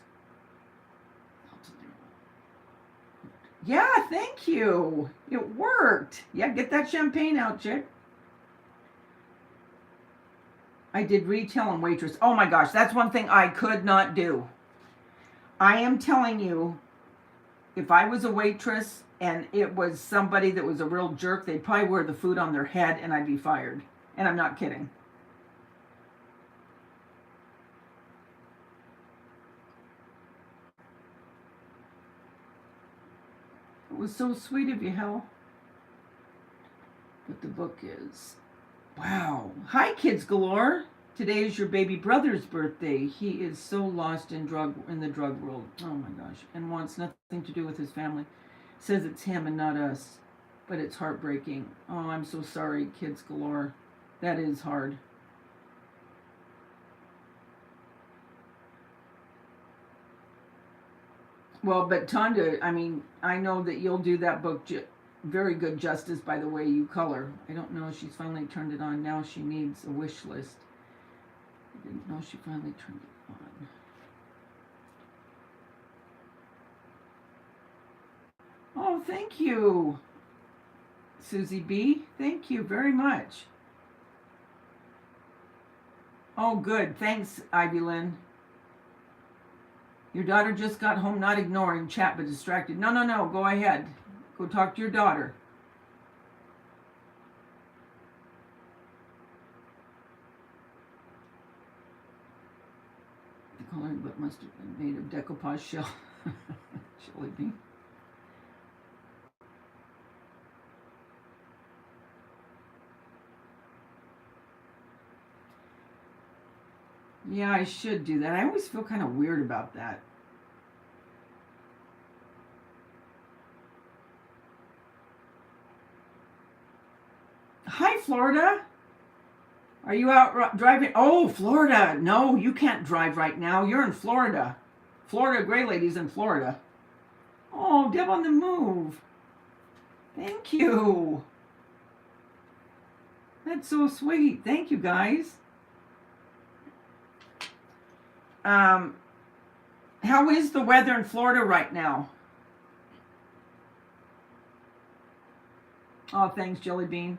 Yeah, thank you. It worked. Yeah, get that champagne out, chick. I did retail and waitress. Oh my gosh, that's one thing I could not do. I am telling you, if I was a waitress and it was somebody that was a real jerk, they'd probably wear the food on their head and I'd be fired. And I'm not kidding. It was so sweet of you, Hel. But the book is... Wow. Hi, Kids Galore. Today is your baby brother's birthday. He is so lost in the drug world. Oh my gosh. And wants nothing to do with his family. Says it's him and not us. But it's heartbreaking. Oh, I'm so sorry, Kids Galore. That is hard. Well, but Tonda, I mean, I know that you'll do that book very good justice by the way you color. I don't know if she's finally turned it on. Now she needs a wish list. I didn't know she finally turned it on. Oh, thank you, Susie B. Thank you very much. Oh, good. Thanks, Ivy Lynn. Your daughter just got home, not ignoring chat, but distracted. No, no, no. Go ahead. Go talk to your daughter. The coloring book must have been made of decoupage shell. Jelly bean. Yeah, I should do that. I always feel kind of weird about that. Hi, Florida. Are you out driving? Oh, Florida. No, you can't drive right now. You're in Florida. Florida Gray Lady's in Florida. Oh, Deb on the move. Thank you. That's so sweet. Thank you, guys. How is the weather in Florida right now? Oh, thanks, Jelly Bean.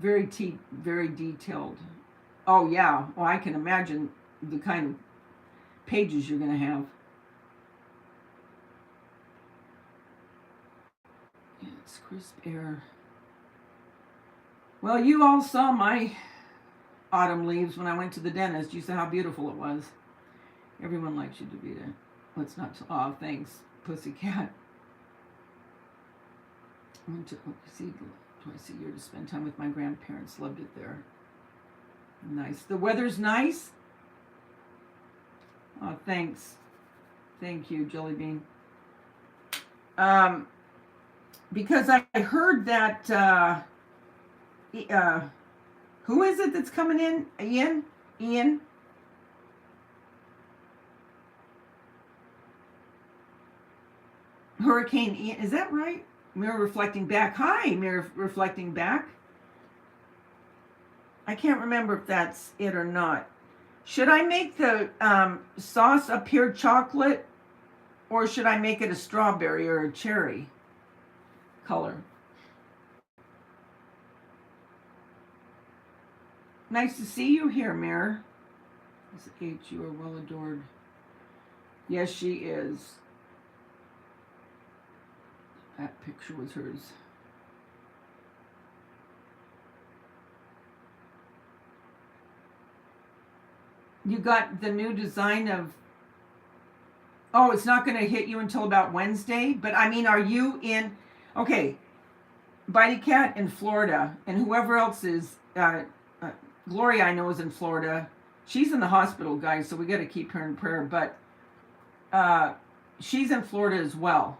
Very detailed. Oh yeah. Well, I can imagine the kind of pages you're going to have. Yeah, it's crisp air. Well, you all saw my autumn leaves when I went to the dentist. You saw how beautiful it was. Everyone likes you, Davita. Let's not. Oh, thanks, Pussycat. I went to see twice a year to spend time with my grandparents. Loved it there. Nice. The weather's nice. Oh, thanks. Thank you, Jelly Bean. Because I heard that. Who is it that's coming in? Ian. Hurricane Ian. Is that right? Mirror reflecting back. Hi, mirror reflecting back. I can't remember if that's it or not. Should I make the sauce up here chocolate, or should I make it a strawberry or a cherry color? Nice to see you here, Mirror. Miss H, you are well adored. Yes, she is. That picture was hers. You got the new design of... Oh, it's not going to hit you until about Wednesday? But I mean, are you in... Okay, Bitey Cat in Florida, and whoever else is... Gloria, I know, is in Florida. She's in the hospital, guys, so we got to keep her in prayer. But she's in Florida as well.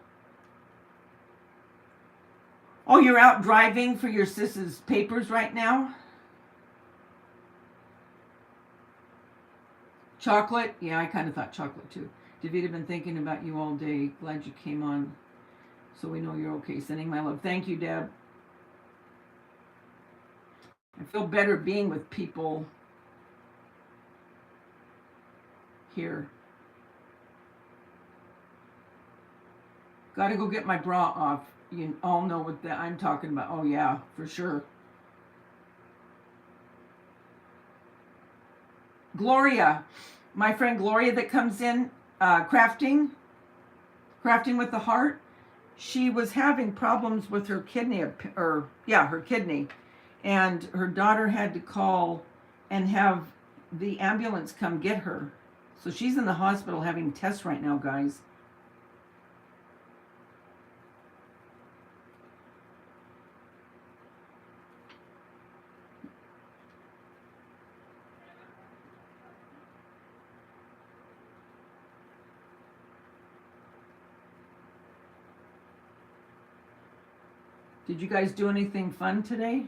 Oh, you're out driving for your sis's papers right now? Chocolate? Yeah, I kind of thought chocolate too. Davida, been thinking about you all day. Glad you came on. So we know you're okay. Sending my love. Thank you, Deb. I feel better being with people here. Got to go get my bra off. You all know what I'm talking about. Oh, yeah, for sure. Gloria, my friend Gloria that comes in, crafting with the heart, she was having problems with her kidney, her kidney. And her daughter had to call and have the ambulance come get her. So she's in the hospital having tests right now, guys. Did you guys do anything fun today?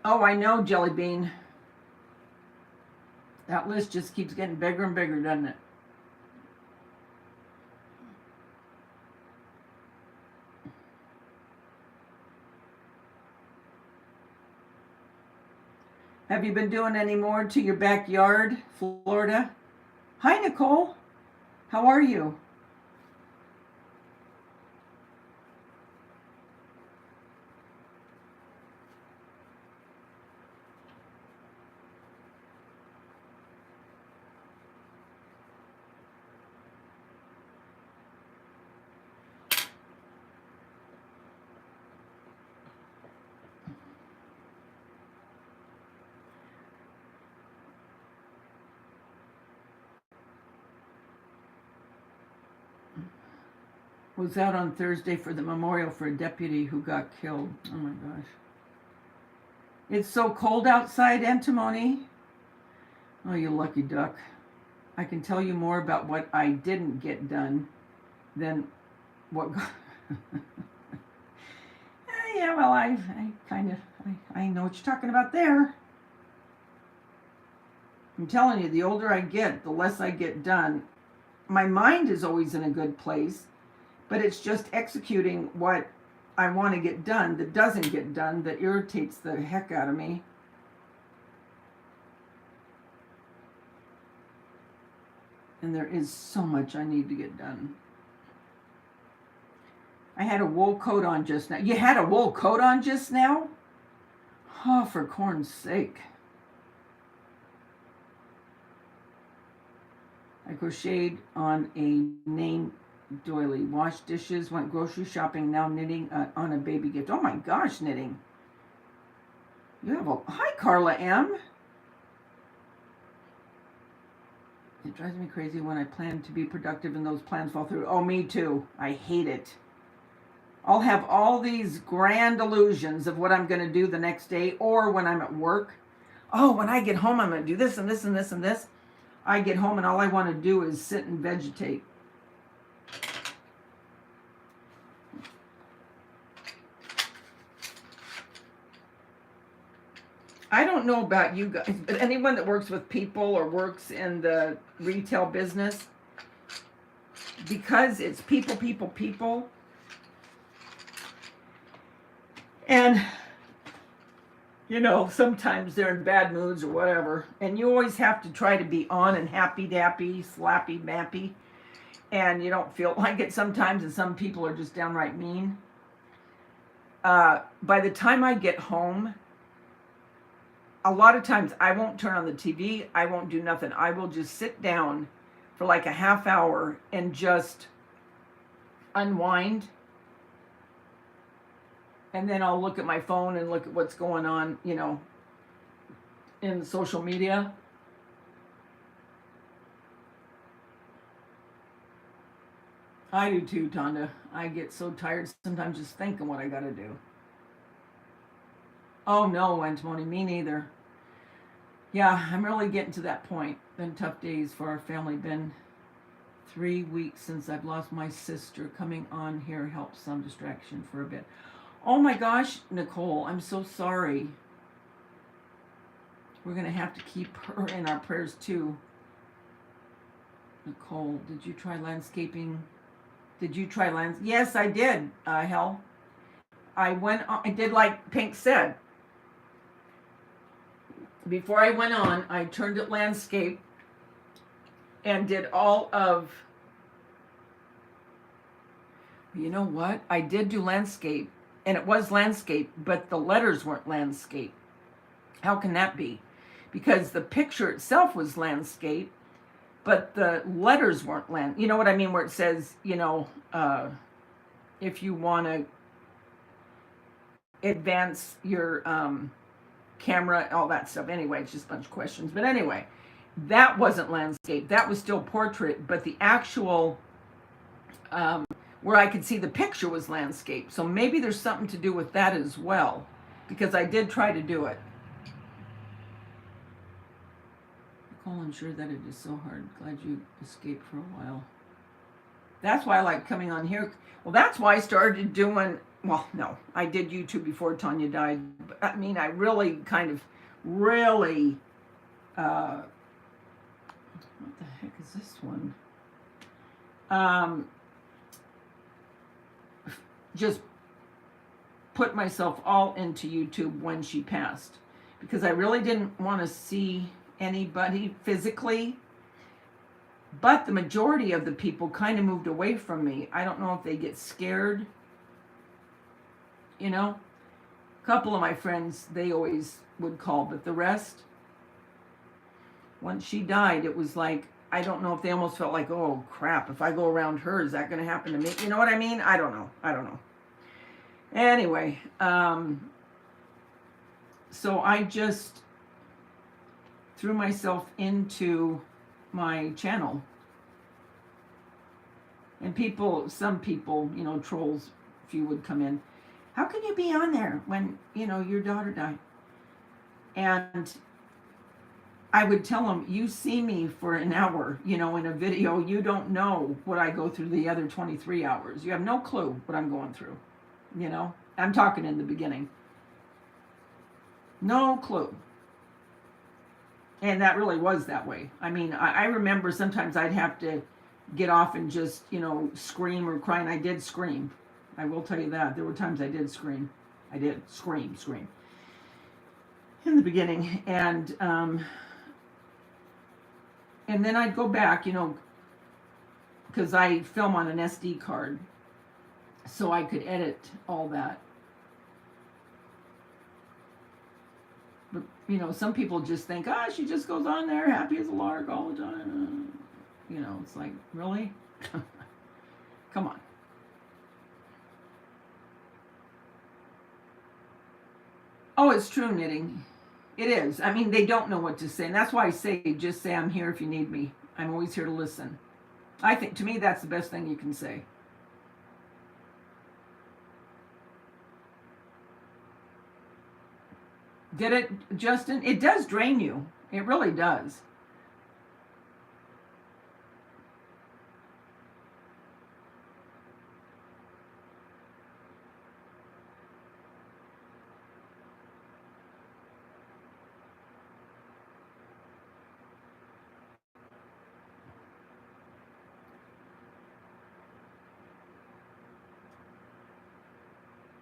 Oh, I know, Jelly Bean. That list just keeps getting bigger and bigger, doesn't it? Have you been doing any more to your backyard, Florida? Hi, Nicole. How are you? Was out on Thursday for the memorial for a deputy who got killed. Oh my gosh. It's so cold outside, Antimony. Oh, you lucky duck. I can tell you more about what I didn't get done than what got... Yeah, well, I know what you're talking about there. I'm telling you, the older I get, the less I get done. My mind is always in a good place, but it's just executing what I want to get done that doesn't get done, that irritates the heck out of me. And there is so much I need to get done. I had a wool coat on just now. You had a wool coat on just now? Oh, for corn's sake. I crocheted on a name doily, washed dishes, went grocery shopping, now knitting on a baby gift. Oh my gosh, knitting. You have a... Hi, Carla M. It drives me crazy when I plan to be productive and those plans fall through. Oh, me too. I hate it. I'll have all these grand illusions of what I'm going to do the next day or when I'm at work. Oh, when I get home, I'm going to do this and this and this and this. I get home and all I want to do is sit and vegetate. I don't know about you guys, but anyone that works with people or works in the retail business, because it's people, people, people, and, you know, sometimes they're in bad moods or whatever, and you always have to try to be on and happy-dappy, slappy-mappy, and you don't feel like it sometimes, and some people are just downright mean. By the time I get home, a lot of times I won't turn on the TV, I won't do nothing. I will just sit down for like a half hour and just unwind. And then I'll look at my phone and look at what's going on, you know, in social media. I do too, Tanya. I get so tired sometimes just thinking what I gotta do. Oh no, Antimony, me neither. Yeah, I'm really getting to that point. Been tough days for our family. Been 3 weeks since I've lost my sister. Coming on here helps some distraction for a bit. Oh my gosh, Nicole, I'm so sorry. We're going to have to keep her in our prayers too. Nicole, did you try landscaping? Yes, I did, Hell. I did like Pink said. Before I went on, I turned at landscape and did all of... You know what? I did do landscape. And it was landscape, but the letters weren't landscape. How can that be? Because the picture itself was landscape, but the letters weren't you know what I mean? Where it says, you know, if you want to advance your camera, all that stuff. Anyway, it's just a bunch of questions. But anyway, that wasn't landscape. That was still portrait, but the actual... where I could see the picture was landscape. So maybe there's something to do with that as well, because I did try to do it. Nicole, I'm sure that it is so hard. Glad you escaped for a while. That's why I like coming on here. Well, that's why I started doing, well, no, I did YouTube before Tanya died. But I mean, I really kind of, really, what the heck is this one? Just put myself all into YouTube when she passed, because I really didn't want to see anybody physically, but the majority of the people kind of moved away from me. I don't know if they get scared, you know. A couple of my friends, they always would call, but the rest, once she died, it was like, I don't know if they almost felt like, oh crap, if I go around her, is that going to happen to me? You know what I mean? I don't know. Anyway, so I just threw myself into my channel. And people, some people, trolls, if you would come in, how can you be on there when, your daughter died? And I would tell them, you see me for an hour, in a video. You don't know what I go through the other 23 hours. You have no clue what I'm going through. I'm talking in the beginning. No clue. And that really was that way. I mean, I remember sometimes I'd have to get off and just, scream or cry. And I did scream. I will tell you that. There were times I did scream. I did scream in the beginning. And then I'd go back, because I film on an SD card. So I could edit all that. But, some people just think, she just goes on there happy as a lark all the time. It's like, really? Come on. Oh, it's true, knitting. It is. I mean, they don't know what to say. And that's why I say, just say, I'm here if you need me. I'm always here to listen. I think, to me, that's the best thing you can say. Did it, Justin? It does drain you. It really does.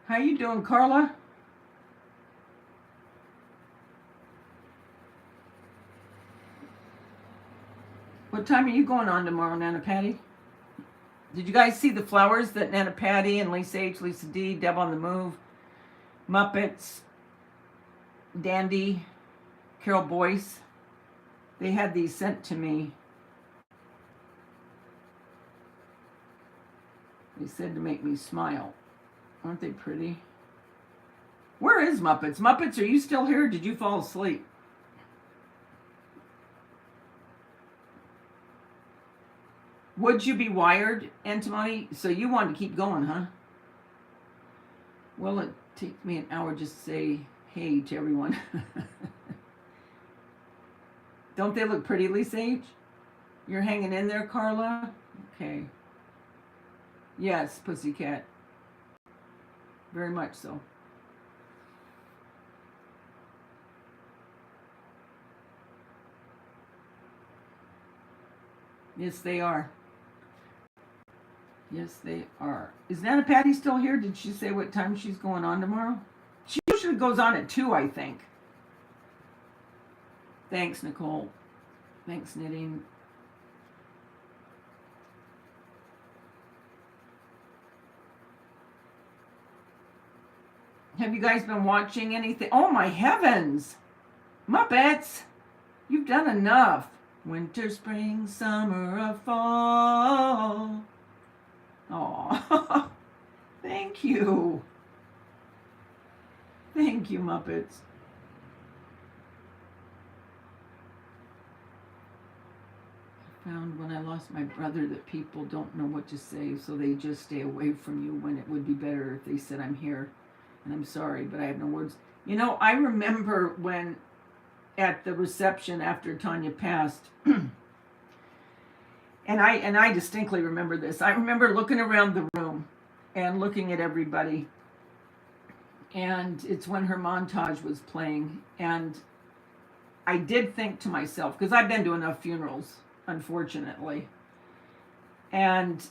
How you doing, Carla? What time are you going on tomorrow, Nana Patty? Did you guys see the flowers that Nana Patty and Lisa H, Lisa D, Deb on the Move, Muppets, Dandy, Carol Boyce, they had these sent to me. They said to make me smile. Aren't they pretty? Where is Muppets? Muppets, are you still here? Or did you fall asleep? Would you be wired, Antimony? So you wanted to keep going, huh? Well, it takes me an hour just to say hey to everyone. Don't they look pretty, Lisa H? You're hanging in there, Carla? Okay. Yes, pussycat. Very much so. Yes, they are. Yes, they are. Is Nana Patty still here? Did she say what time she's going on tomorrow? She usually goes on at 2, I think. Thanks, Nicole. Thanks, Knitting. Have you guys been watching anything? Oh, my heavens. Muppets, you've done enough. Winter, spring, summer, or fall. Oh, thank you. Thank you, Muppets. I found when I lost my brother that people don't know what to say, so they just stay away from you when it would be better if they said, I'm here and I'm sorry, but I have no words. I remember when at the reception after Tanya passed, and I distinctly remember this. I remember looking around the room and looking at everybody, and it's when her montage was playing, and I did think to myself, because I've been to enough funerals, unfortunately, and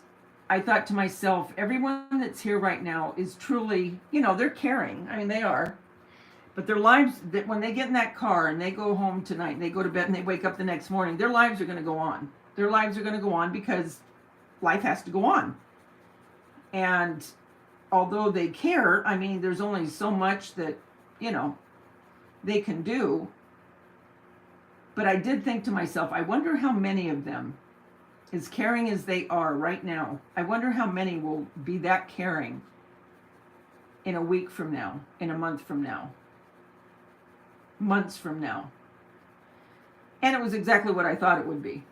I thought to myself, everyone that's here right now is truly, they're caring. I mean, they are. But their lives, that when they get in that car and they go home tonight and they go to bed and they wake up the next morning, their lives are going to go on. Their lives are going to go on because life has to go on. And although they care, I mean, there's only so much that, they can do. But I did think to myself, I wonder how many of them, as caring as they are right now, I wonder how many will be that caring in a week from now, in a month from now, months from now. And it was exactly what I thought it would be,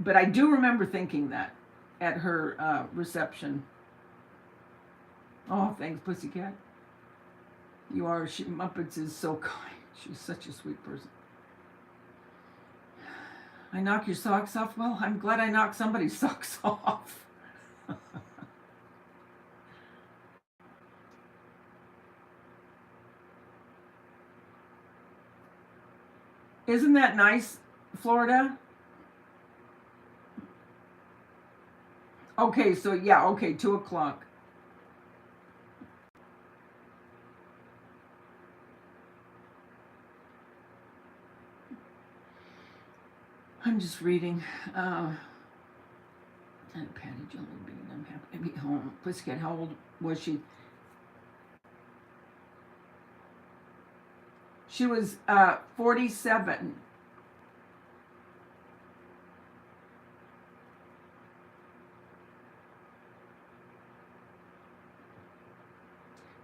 but I do remember thinking that. at her reception. Oh, thanks, Pussycat. You are. Muppets is so kind. She's such a sweet person. I knock your socks off? Well, I'm glad I knocked somebody's socks off. Isn't that nice, Florida? Okay, so yeah, okay, 2 o'clock. I'm just reading. And Patty Jelly Bean, I'm happy to be home. Pussycat, how old was she? She was 47.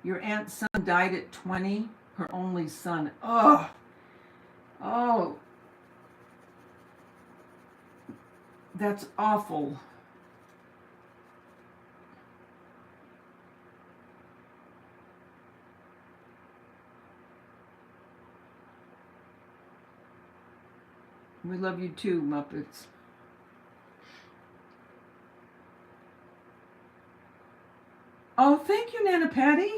Your aunt's son died at 20, her only son. Oh, that's awful. We love you too, Muppets. Oh, thank you, Nana Patty.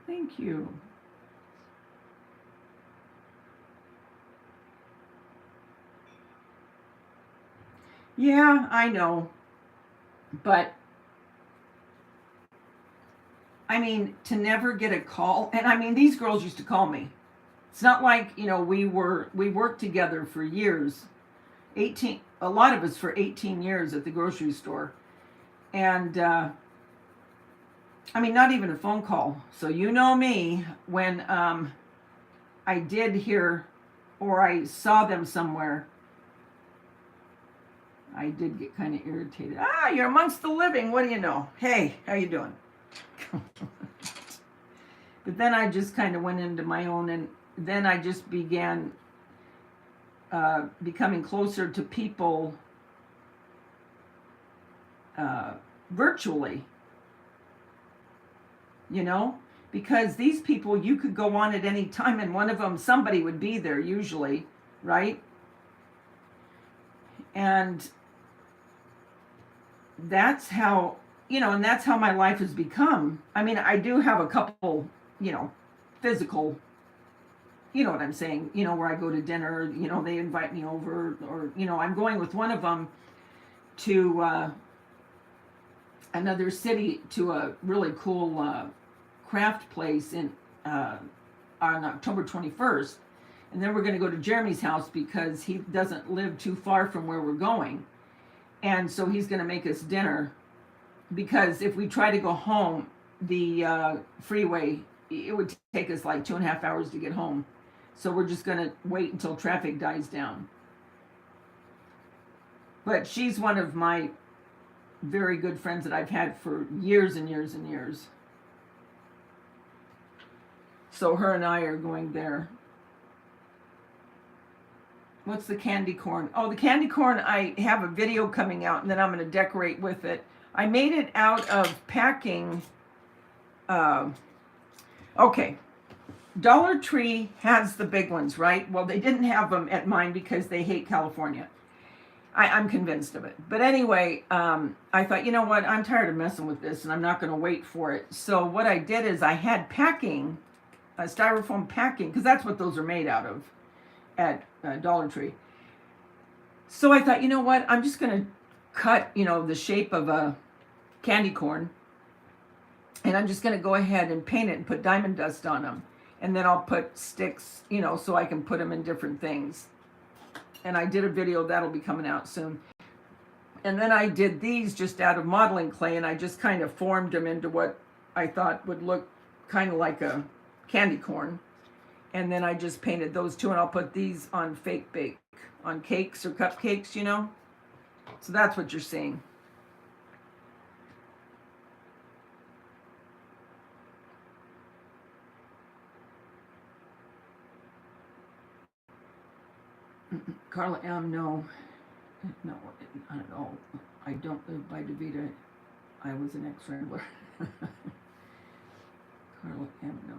Thank you. Yeah, I know. But I mean, to never get a call, and I mean, these girls used to call me. It's not like, we worked together for years. 18, a lot of us for 18 years at the grocery store. And I mean, not even a phone call. So you know me, when I did hear or I saw them somewhere, I did get kind of irritated. You're amongst the living. What do you know? Hey, how you doing? But then I just kind of went into my own, and then I just began becoming closer to people virtually, because these people, you could go on at any time, and one of them, somebody would be there usually, right? And that's how, and that's how my life has become. I mean, I do have a couple, physical, you know what I'm saying, where I go to dinner, they invite me over, or, I'm going with one of them to another city to a really cool craft place on October 21st. And then we're going to go to Jeremy's house because he doesn't live too far from where we're going. And so he's going to make us dinner, because if we try to go home, the freeway, it would take us like 2.5 hours to get home. So we're just going to wait until traffic dies down. But she's one of my very good friends that I've had for years and years and years. So her and I are going there. What's the candy corn? Oh, the candy corn, I have a video coming out, and then I'm going to decorate with it. I made it out of packing. Okay. Dollar Tree has the big ones, right? Well, they didn't have them at mine because they hate California. I'm convinced of it. But anyway, I thought, you know what? I'm tired of messing with this, and I'm not going to wait for it. So what I did is I had packing, styrofoam packing, because that's what those are made out of at Dollar Tree. So I thought, you know what? I'm just going to cut, the shape of a candy corn, and I'm just going to go ahead and paint it and put diamond dust on them. And then I'll put sticks, so I can put them in different things. And I did a video that'll be coming out soon. And then I did these just out of modeling clay, and I just kind of formed them into what I thought would look kind of like a candy corn. And then I just painted those two, and I'll put these on fake bake, on cakes or cupcakes, So that's what you're seeing. Carla M. No, no, I don't know. I don't live by DeVita. I was an ex-rambler. Carla M. No.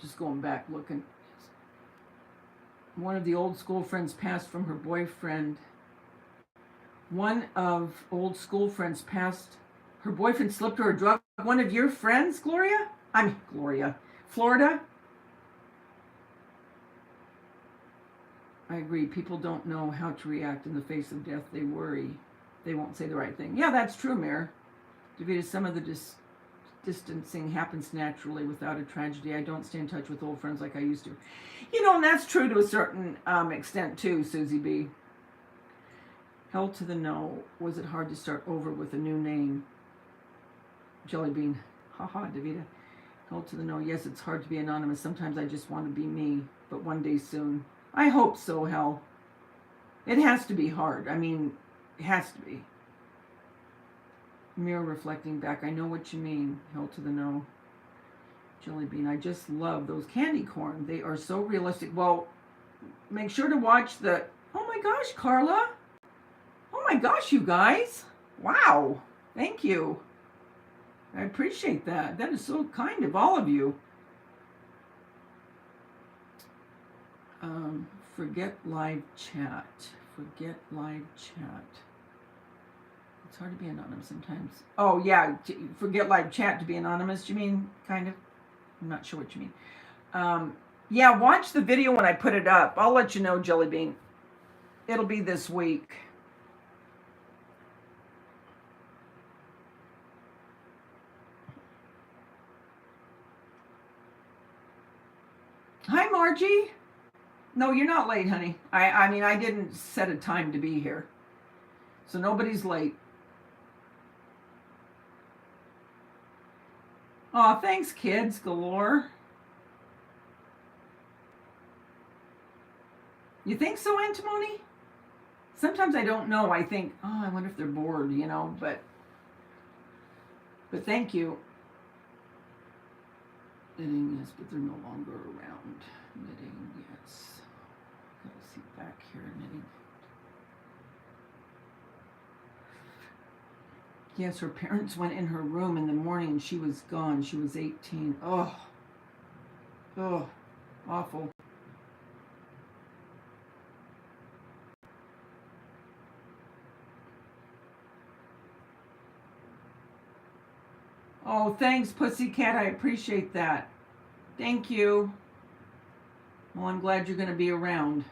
Just going back looking. One of the old school friends passed from her boyfriend. One of old school friends passed. Her boyfriend slipped her a drug. One of your friends, Gloria? Gloria. Florida? I agree. People don't know how to react in the face of death. They worry. They won't say the right thing. Yeah, that's true, Mayor. Davida, some of the distancing happens naturally without a tragedy. I don't stay in touch with old friends like I used to. And that's true to a certain extent too, Susie B. Hell to the no. Was it hard to start over with a new name? Jelly Bean. Haha, Davida. Hell to the no. Yes, it's hard to be anonymous. Sometimes I just want to be me, but one day soon. I hope so, Hell. It has to be hard. It has to be. Mirror reflecting back. I know what you mean. Hell to the no. Jelly Bean. I just love those candy corn. They are so realistic. Well, make sure to watch the... Oh my gosh, Carla. Oh my gosh, you guys. Wow. Thank you. I appreciate that. That is so kind of all of you. Forget live chat. Forget live chat. It's hard to be anonymous sometimes. Oh, yeah. Forget live chat to be anonymous, you mean? Kind of? I'm not sure what you mean. Yeah, watch the video when I put it up. I'll let you know, Jelly Bean. It'll be this week. Hi, Margie. No, you're not late, honey. I didn't set a time to be here. So nobody's late. Aw, thanks, kids galore. You think so, Antimony? Sometimes I don't know. I think, I wonder if they're bored, but thank you. Knitting, yes, but they're no longer around. Knitting, yes. Got a seat back here, knitting. Yes, her parents went in her room in the morning and she was gone. She was 18. Oh, awful. Oh, thanks, Pussycat. I appreciate that. Thank you. Well, I'm glad you're going to be around.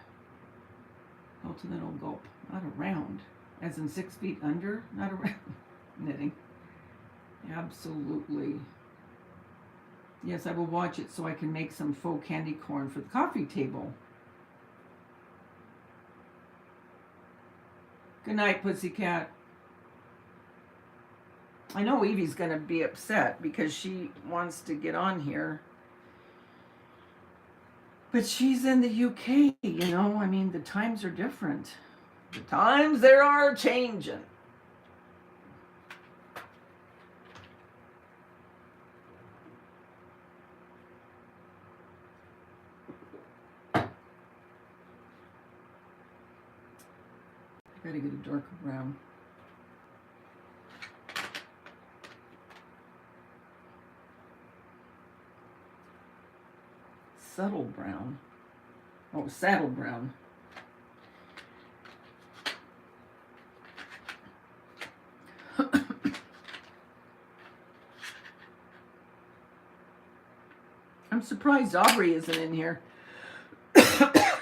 Ultimate old gulp. Not around. As in 6 feet under? Not around. Knitting. Absolutely. Yes, I will watch it so I can make some faux candy corn for the coffee table. Good night, Pussycat. I know Evie's going to be upset because she wants to get on here. But she's in the UK, the times are different. The times they are changing. I gotta get a darker brown. Subtle brown. Oh, saddle brown. I'm surprised Aubrey isn't in here.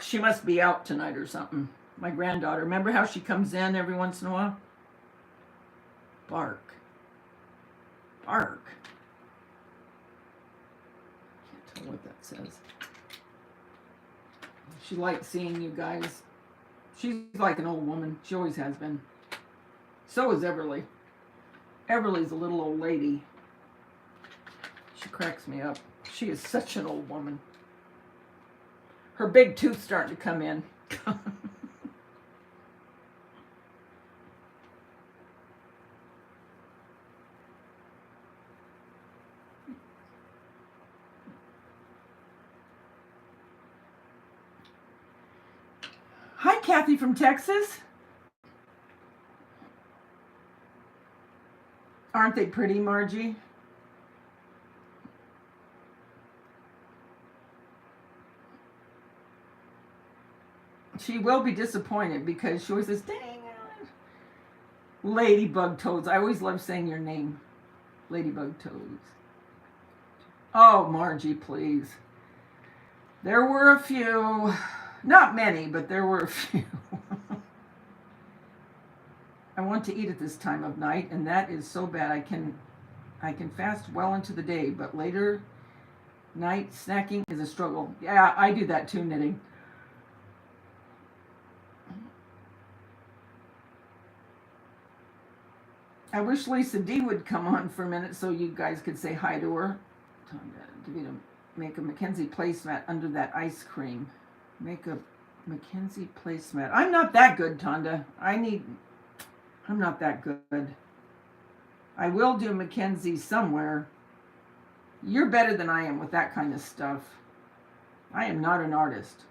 She must be out tonight or something. My granddaughter. Remember how she comes in every once in a while? Bark. Bark. Can't tell what that says. She likes seeing you guys. She's like an old woman. She always has been. So is Everly. Everly's a little old lady. She cracks me up. She is such an old woman. Her big tooth's starting to come in. Hi, Kathy from Texas. Aren't they pretty, Margie? She will be disappointed because she always says, dang it. Ladybug toads. I always love saying your name. Ladybug toads. Oh, Margie, please. There were a few. Not many, but there were a few. I want to eat at this time of night, and that is so bad. I can fast well into the day, but later night snacking is a struggle. Yeah, I do that too, knitting. I wish Lisa D would come on for a minute so you guys could say hi to her. Tanya, make a Mackenzie placemat under that ice cream. Make a Mackenzie placemat. I'm not that good, Tonda. I'm not that good. I will do Mackenzie somewhere. You're better than I am with that kind of stuff. I am not an artist.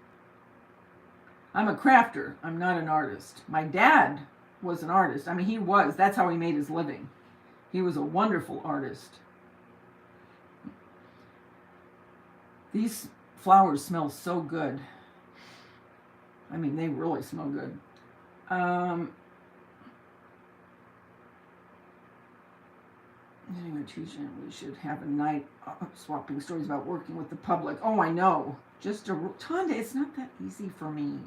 I'm a crafter. I'm not an artist. My dad was an artist. I mean, he was. That's how he made his living. He was a wonderful artist. These flowers smell so good. I mean, they really smell good. We should have a night swapping stories about working with the public. Oh, I know. Tonda, it's not that easy for me.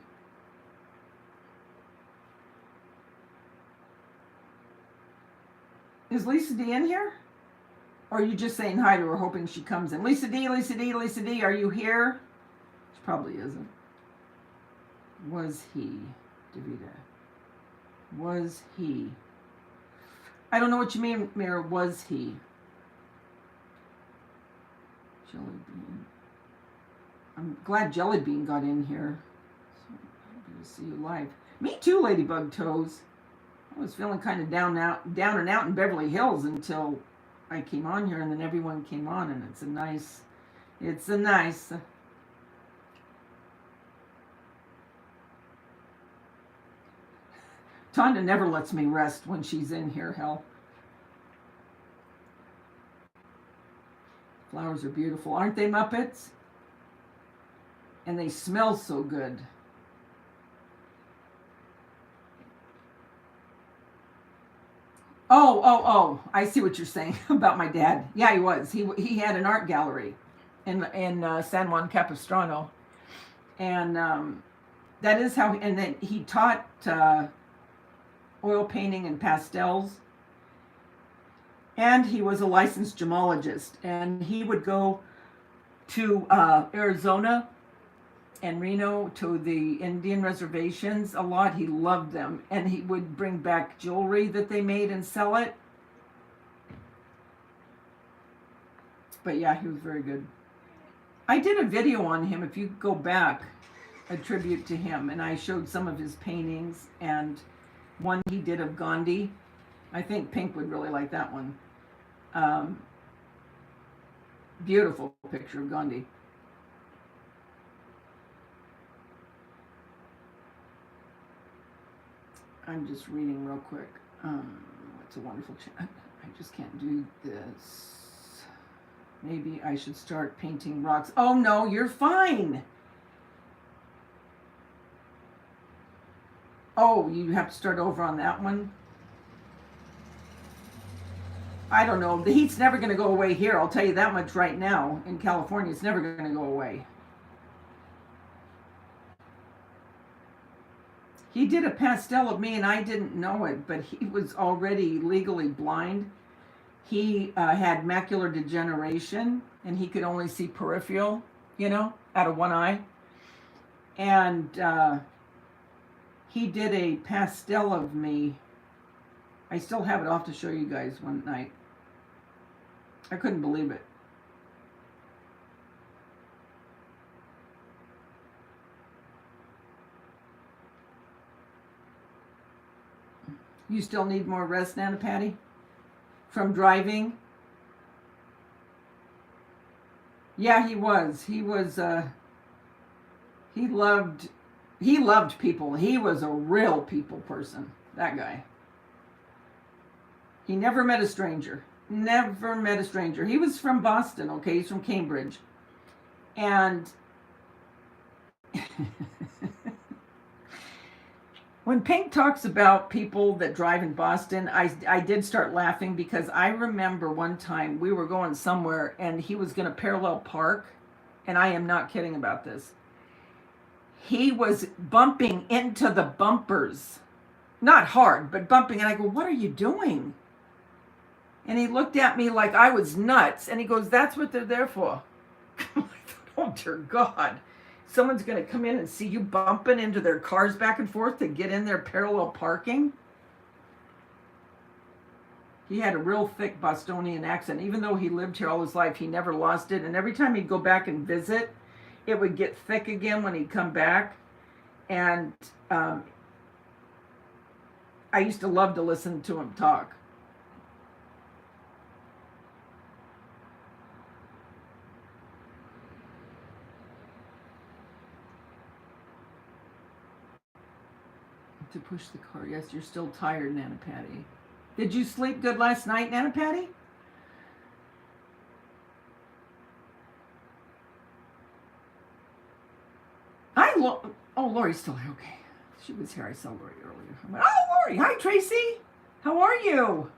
Is Lisa D in here? Or are you just saying hi to her, hoping she comes in? Lisa D, Lisa D, Lisa D, are you here? She probably isn't. Was he, Davida? Was he? I don't know what you mean, Mayor. Was he? Jelly Bean. I'm glad Jelly Bean got in here. So happy to see you live. Me too, Ladybug Toes. I was feeling kind of down and out in Beverly Hills until I came on here, and then everyone came on, and it's a nice. Tonda never lets me rest when she's in here, hell. Flowers are beautiful. Aren't they, Muppets? And they smell so good. Oh, I see what you're saying about my dad. Yeah, he was. He had an art gallery in San Juan Capistrano. And that is how, and then he taught oil painting and pastels. And he was a licensed gemologist. And he would go to Arizona and Reno to the Indian reservations a lot. He loved them. And he would bring back jewelry that they made and sell it. But yeah, he was very good. I did a video on him, if you go back, a tribute to him. And I showed some of his paintings and one he did of Gandhi. I think Pink would really like that one. Beautiful picture of Gandhi. I'm just reading real quick. It's a wonderful chat. I just can't do this. Maybe I should start painting rocks. Oh no, you're fine. Oh, you have to start over on that one? I don't know. The heat's never going to go away here. I'll tell you that much right now. In California, it's never going to go away. He did a pastel of me, and I didn't know it, but he was already legally blind. He had macular degeneration, and he could only see peripheral, out of one eye. And he did a pastel of me. I still have it. I'll have to show you guys one night. I couldn't believe it. You still need more rest, Nana Patty? From driving? Yeah, he was. He loved He loved people. He was a real people person, that guy. He never met a stranger. Never met a stranger. He was from Boston, okay? He's from Cambridge. And when Pink talks about people that drive in Boston, I did start laughing because I remember one time we were going somewhere and he was going to parallel park. And I am not kidding about this. He was bumping into the bumpers. Not hard, but bumping. And I go, what are you doing? And he looked at me like I was nuts. And he goes, that's what they're there for. I thought, oh, dear God. Someone's going to come in and see you bumping into their cars back and forth to get in their parallel parking. He had a real thick Bostonian accent. Even though he lived here all his life, he never lost it. And every time he'd go back and visit, it would get thick again when he'd come back. And I used to love to listen to him talk. To push the car. Yes, you're still tired, Nana Patty. Did you sleep good last night, Nana Patty? Oh, Lori's still here. Okay. She was here. I saw Lori earlier. I went, oh, Lori. Hi, Tracy. How are you?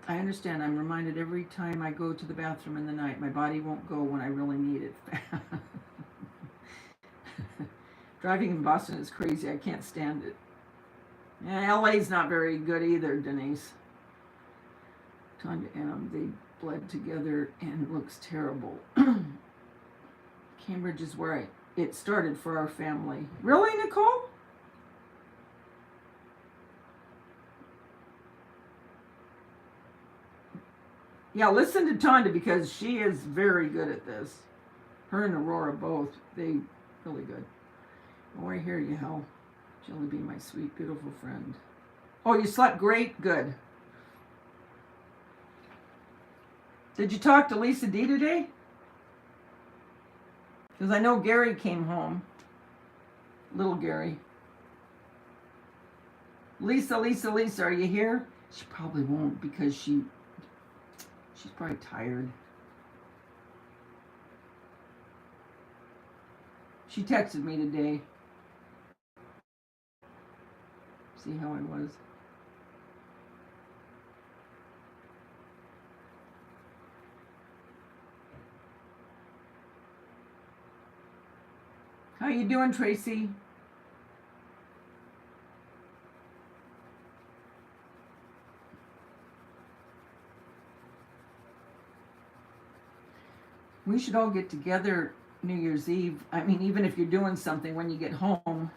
I understand. I'm reminded every time I go to the bathroom in the night. My body won't go when I really need it. Driving in Boston is crazy. I can't stand it. Yeah, LA's not very good either, Denise. Tanya and they bled together and it looks terrible. Cambridge is where it started for our family. Really, Nicole? Yeah, listen to Tanya because she is very good at this. Her and Aurora both. They really good. Oh, I hear you, Hal. Jelly bean, my sweet, beautiful friend. Oh, you slept great? Good. Did you talk to Lisa D today? Because I know Gary came home. Little Gary. Lisa, are you here? She probably won't because she's probably tired. She texted me today. See how I was. How you doing, Tracy? We should all get together New Year's Eve. I mean, even if you're doing something when you get home.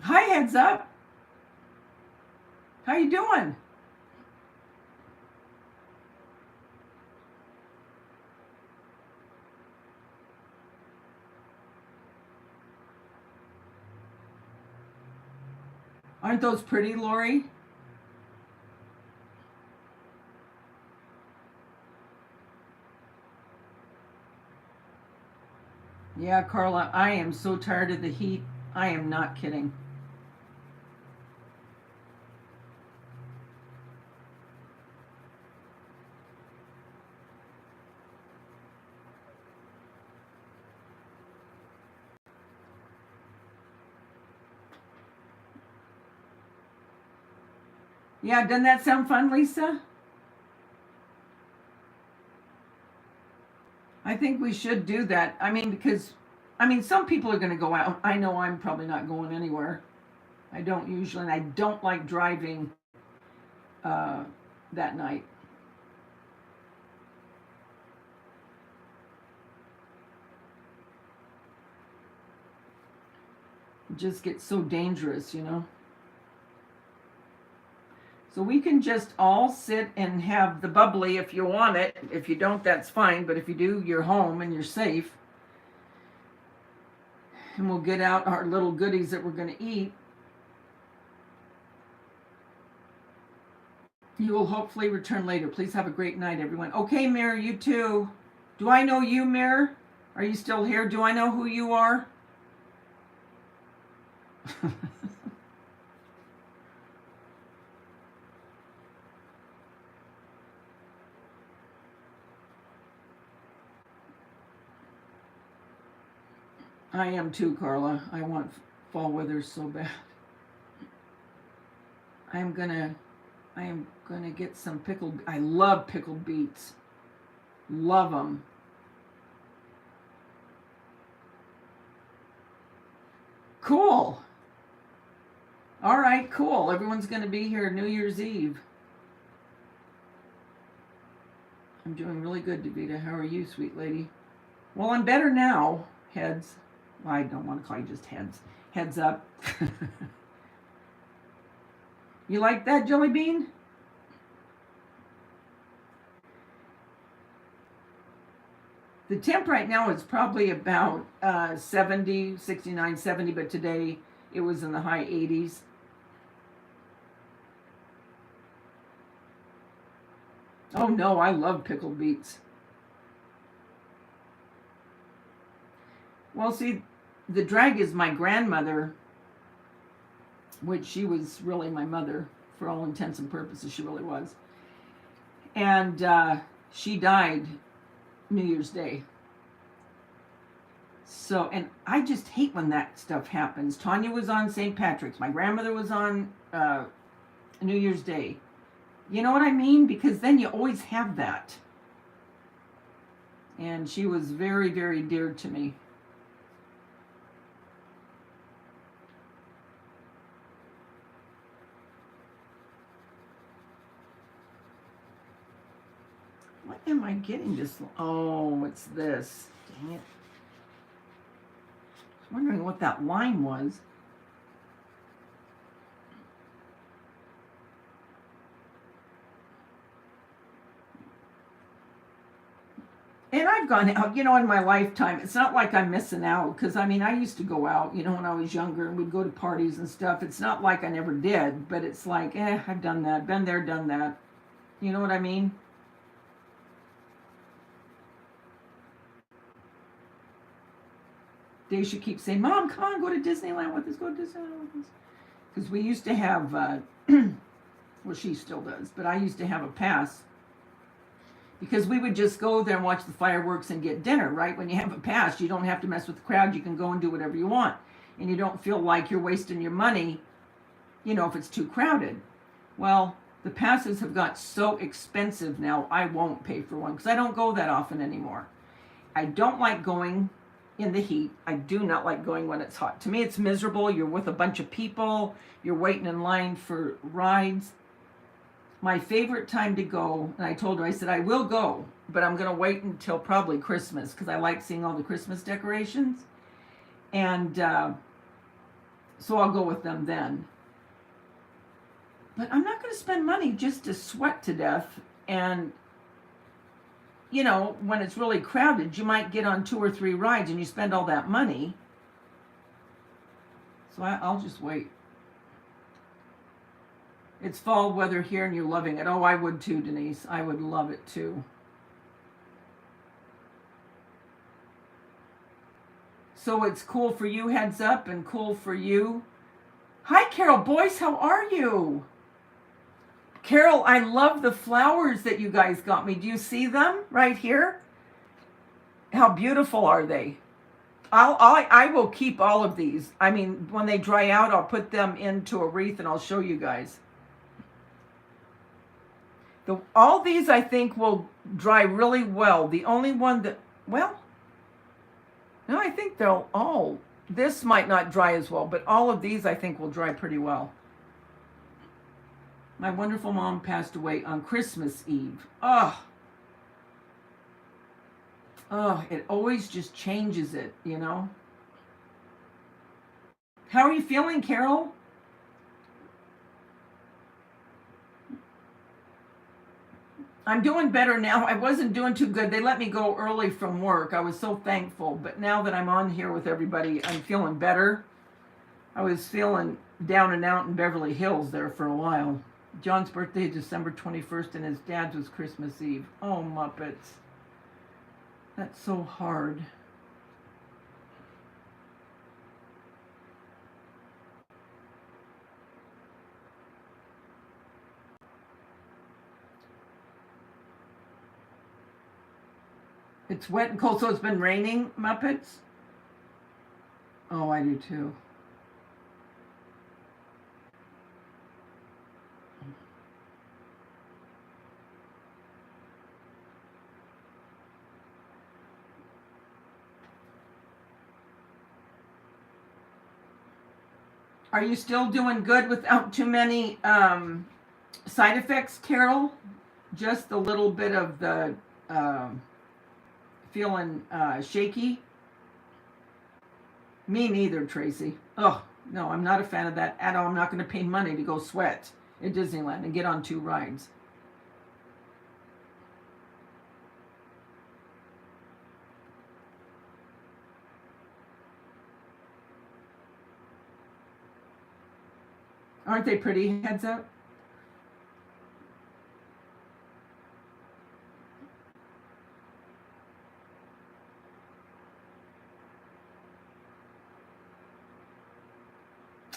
Hi, heads up. How you doing? Aren't those pretty, Lori? Yeah, Carla, I am so tired of the heat. I am not kidding. Yeah, doesn't that sound fun, Lisa? I think we should do that. I mean, because, some people are going to go out. I know I'm probably not going anywhere. I don't usually, and I don't like driving that night. It just gets so dangerous, you know. So we can just all sit and have the bubbly if you want it. If you don't, that's fine. But if you do, you're home and you're safe. And we'll get out our little goodies that we're going to eat. You will hopefully return later. Please have a great night, everyone. Okay, Mirror, you too. Do I know you, Mirror? Are you still here? Do I know who you are? I am too, Carla. I want fall weather so bad. I am gonna get some pickled. I love pickled beets. Love them. Cool. All right, cool. Everyone's gonna be here New Year's Eve. I'm doing really good, Davita. How are you, sweet lady? Well, I'm better now. Heads. Well, I don't want to call you just heads. Heads up. You like that, Jelly Bean? The temp right now is probably about 70, 69, 70, but today it was in the high 80s. Oh no, I love pickled beets. Well, see, the drag is my grandmother, which she was really my mother for all intents and purposes. She really was. And she died New Year's Day. So, and I just hate when that stuff happens. Tanya was on St. Patrick's. My grandmother was on New Year's Day. You know what I mean? Because then you always have that. And she was very, very dear to me. What am I getting this? Oh, it's this. Dang it. I was wondering what that line was. And I've gone out, you know, in my lifetime. It's not like I'm missing out, because I mean, I used to go out, you know, when I was younger, and we'd go to parties and stuff. It's not like I never did, but it's like, I've done that, been there, done that. You know what I mean? Daisha keeps saying, Mom, come on, go to Disneyland with us, go to Disneyland with us. Because we used to have, well, she still does, but I used to have a pass. Because we would just go there and watch the fireworks and get dinner, right? When you have a pass, you don't have to mess with the crowd. You can go and do whatever you want. And you don't feel like you're wasting your money, you know, if it's too crowded. Well, the passes have got so expensive now, I won't pay for one because I don't go that often anymore. I don't like going in the heat. I do not like going when it's hot. To me, it's miserable. You're with a bunch of people. You're waiting in line for rides. My favorite time to go, and I told her, I said, I will go, but I'm going to wait until probably Christmas because I like seeing all the Christmas decorations. And so I'll go with them then. But I'm not going to spend money just to sweat to death. And, you know, when it's really crowded, you might get on 2 or 3 rides and you spend all that money. So I'll just wait. It's fall weather here and you're loving it. Oh, I would too, Denise. I would love it too. So it's cool for you, heads up, and cool for you. Hi, Carol Boyce. How are you? Carol, I love the flowers that you guys got me. Do you see them right here? How beautiful are they? I will keep all of these. I mean, when they dry out, I'll put them into a wreath and I'll show you guys. All these I think will dry really well. The only one that, well, no, I think they'll all, this might not dry as well, but all of these I think will dry pretty well. My wonderful mom passed away on Christmas Eve. Oh, it always just changes it, you know? How are you feeling, Carol? I'm doing better now. I wasn't doing too good. They let me go early from work. I was so thankful. But now that I'm on here with everybody, I'm feeling better. I was feeling down and out in Beverly Hills there for a while. John's birthday is December 21st, and his dad's was Christmas Eve. Oh, Muppets. That's so hard. It's wet and cold, so it's been raining, Muppets? Oh, I do too. Are you still doing good without too many side effects, Carol? Just a little bit of the feeling shaky? Me neither, Tracy. Oh, no, I'm not a fan of that at all. I'm not going to pay money to go sweat at Disneyland and get on 2 rides. Aren't they pretty, heads up?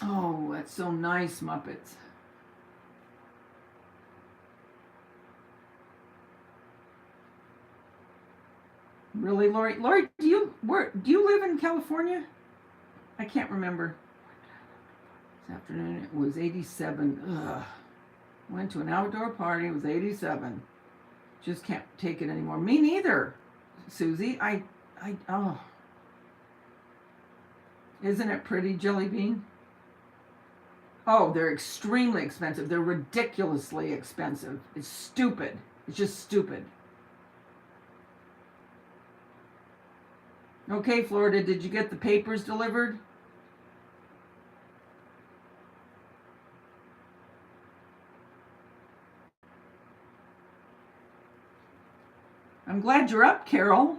Oh, that's so nice, Muppets. Really, Lori? Lori, do you live in California? I can't remember. This afternoon it was 87. Ugh. Went to an outdoor party. It was 87. Just can't take it anymore. Me neither, Susie. Oh. Isn't it pretty, Jelly Bean? Oh, they're extremely expensive. They're ridiculously expensive. It's stupid. It's just stupid. Okay, Florida, did you get the papers delivered? I'm glad you're up, Carol.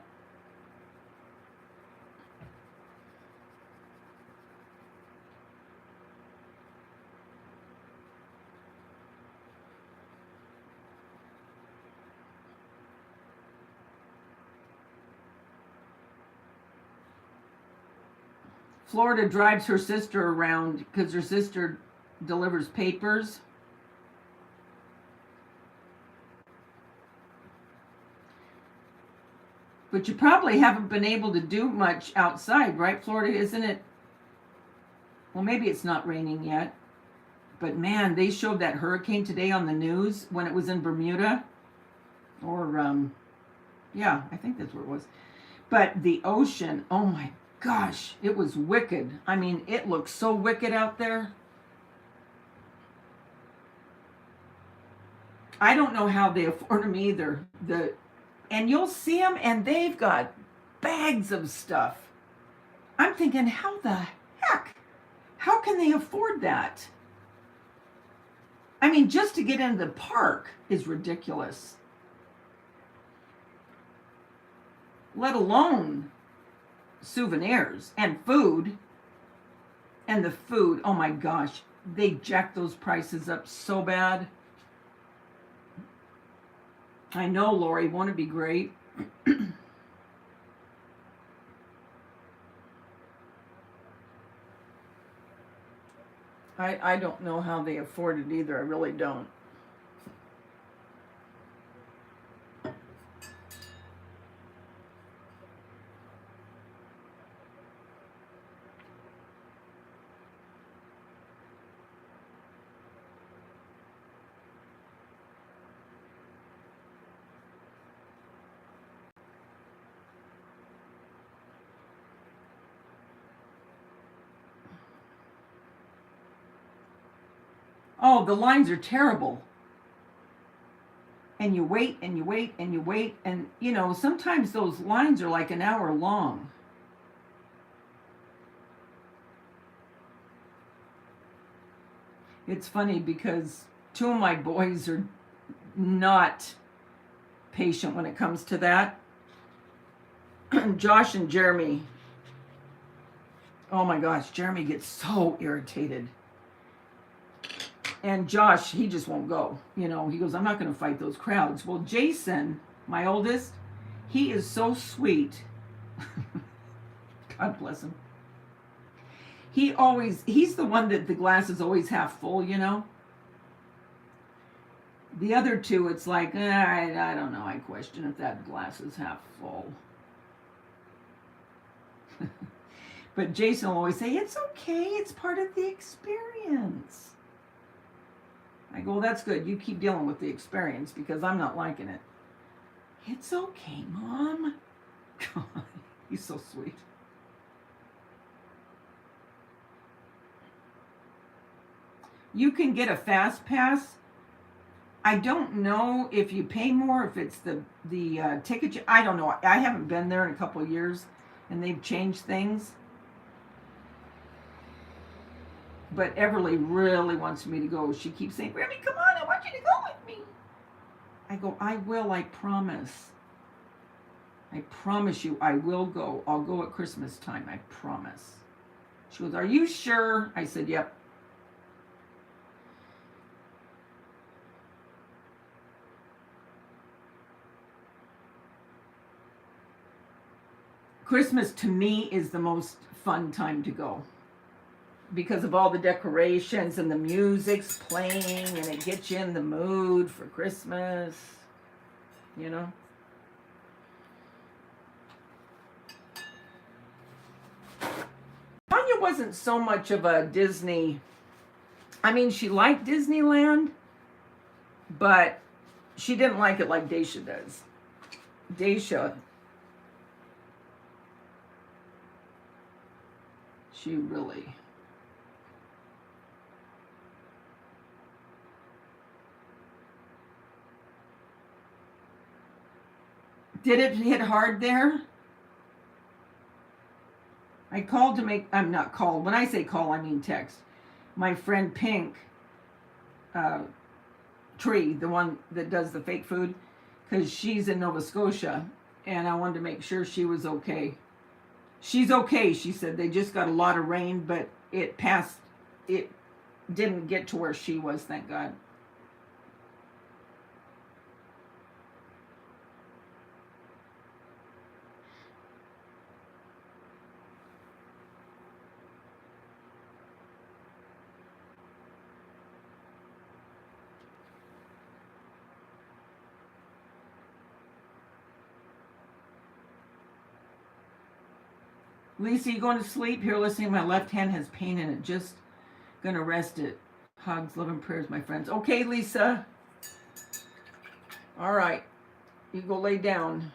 Florida drives her sister around because her sister delivers papers. But you probably haven't been able to do much outside, right, Florida? Isn't it? Well, maybe it's not raining yet. But man, they showed that hurricane today on the news when it was in Bermuda. Or, yeah, I think that's where it was. But the ocean, oh my gosh, it was wicked. I mean, it looked so wicked out there. I don't know how they afford them either. And you'll see them, and they've got bags of stuff. I'm thinking, how the heck? How can they afford that? I mean, just to get into the park is ridiculous. Let alone souvenirs and food. And the food, oh my gosh, they jacked those prices up so bad. I know, Lori, won't it be great? I don't know how they afford it either. I really don't. Oh, the lines are terrible. And you wait and you wait and you wait. And, sometimes those lines are like an hour long. It's funny because two of my boys are not patient when it comes to that. Josh and Jeremy. Oh my gosh, Jeremy gets so irritated. And Josh, he just won't go. You know, he goes, I'm not going to fight those crowds. Well, Jason, my oldest, he is so sweet. God bless him. He's the one that the glass is always half full, you know. The other two, it's like, I don't know. I question if that glass is half full. But Jason will always say, it's okay. It's part of the experience. I go, well, that's good. You keep dealing with the experience because I'm not liking it. It's okay, Mom. God, he's so sweet. You can get a fast pass. I don't know if you pay more, if it's the ticket. I don't know. I haven't been there in a couple of years, and they've changed things. But Everly really wants me to go. She keeps saying, Remy, come on, I want you to go with me. I go, I will, I promise. I promise you, I will go. I'll go at Christmas time, I promise. She goes, are you sure? I said, yep. Christmas to me is the most fun time to go because of all the decorations and the music's playing and it gets you in the mood for Christmas, you know. Tanya wasn't so much of a Disney, I mean, she liked Disneyland, but she didn't like it like Daisha does. Daisha, she really... Did it hit hard there? I called to make, I'm not called. When I say call, I mean text. My friend Pink, Tree, the one that does the fake food, because she's in Nova Scotia, and I wanted to make sure she was okay. She's okay, she said. They just got a lot of rain, but it passed. It didn't get to where she was, thank God. Lisa, you going to sleep? Here listening, my left hand has pain in it. Just gonna rest it. Hugs, love, and prayers, my friends. Okay, Lisa. All right. You go lay down.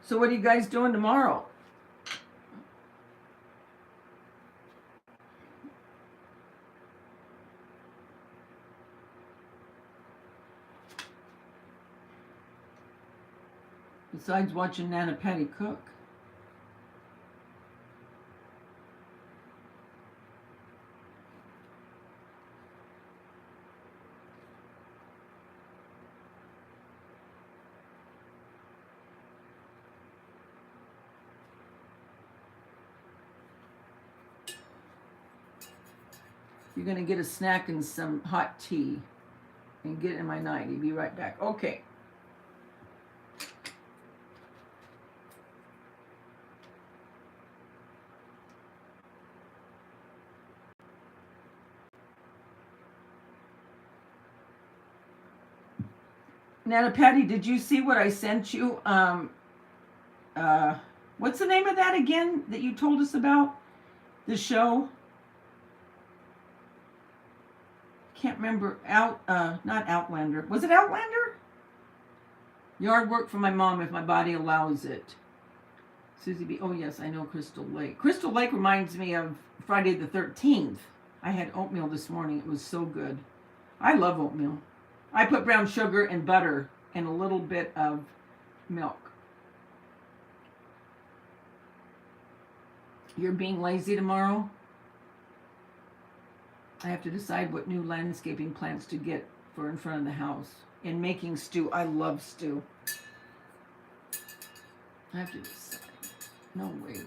So what are you guys doing tomorrow? Besides watching Nana Patty cook. You're going to get a snack and some hot tea and get in my nightie. Be right back. Okay. Nana Patty, did you see what I sent you? What's the name of that again that you told us about? The show? Can't remember. Not Outlander. Was it Outlander? Yard work for my mom if my body allows it. Susie B. Oh, yes, I know Crystal Lake. Crystal Lake reminds me of Friday the 13th. I had oatmeal this morning. It was so good. I love oatmeal. I put brown sugar and butter and a little bit of milk. You're being lazy tomorrow? I have to decide what new landscaping plants to get for in front of the house. And making stew. I love stew. I have to decide. No way.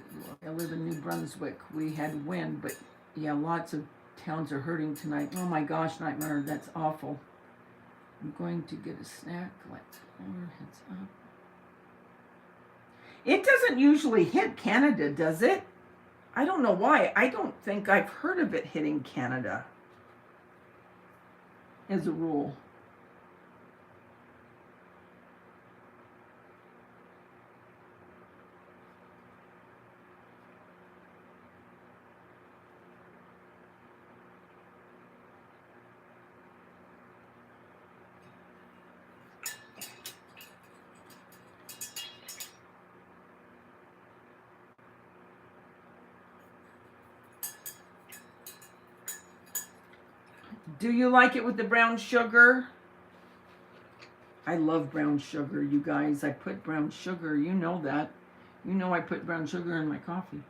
I live in New Brunswick. We had wind, but yeah, lots of towns are hurting tonight. Oh my gosh, nightmare. That's awful. I'm going to get a snack. Let's hold our heads up. It doesn't usually hit Canada, does it? I don't know why. I don't think I've heard of it hitting Canada as a rule. Do you like it with the brown sugar? I love brown sugar, you guys. I put brown sugar. You know that. You know I put brown sugar in my coffee.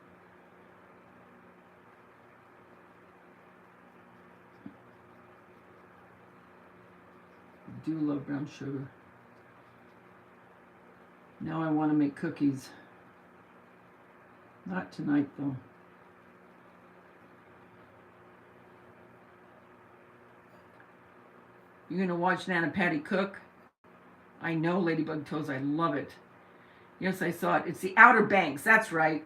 I do love brown sugar. Now I want to make cookies. Not tonight, though. You're going to watch Nana Patty cook? I know, Ladybug Toes. I love it. Yes, I saw it. It's the Outer Banks. That's right.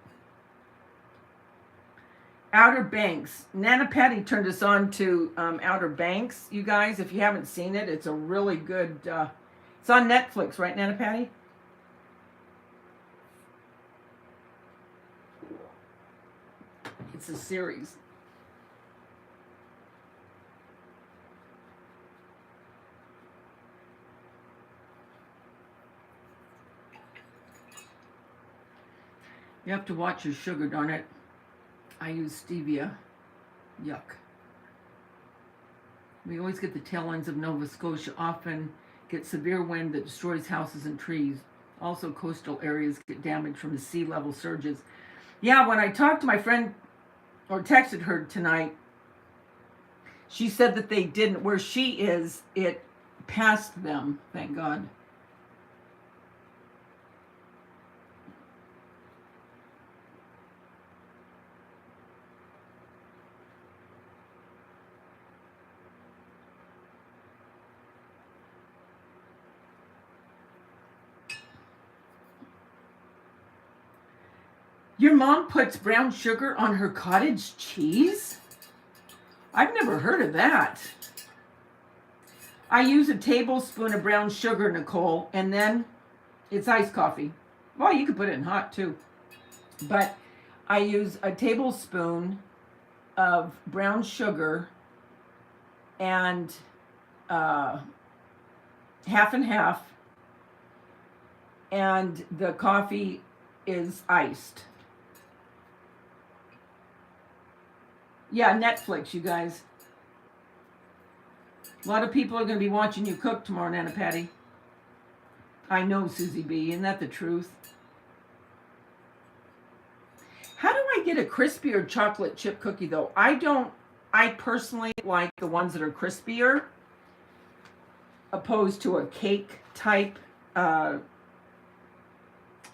Outer Banks. Nana Patty turned us on to Outer Banks, you guys. If you haven't seen it, it's a really good... it's on Netflix, right, Nana Patty? It's a series. You have to watch your sugar, darn it. I use stevia. Yuck. We always get the tail ends of Nova Scotia, often get severe wind that destroys houses and trees. Also, coastal areas get damaged from the sea level surges. Yeah, when I talked to my friend, or texted her tonight, she said that they didn't. Where she is, it passed them, thank God. Your mom puts brown sugar on her cottage cheese? I've never heard of that. I use a tablespoon of brown sugar, Nicole, and then it's iced coffee. Well, you could put it in hot too. But I use a tablespoon of brown sugar and half and half, and the coffee is iced. Yeah, Netflix, you guys. A lot of people are going to be watching you cook tomorrow, Nana Patty. I know, Susie B. Isn't that the truth? How do I get a crispier chocolate chip cookie, though? I personally like the ones that are crispier, opposed to a cake type. You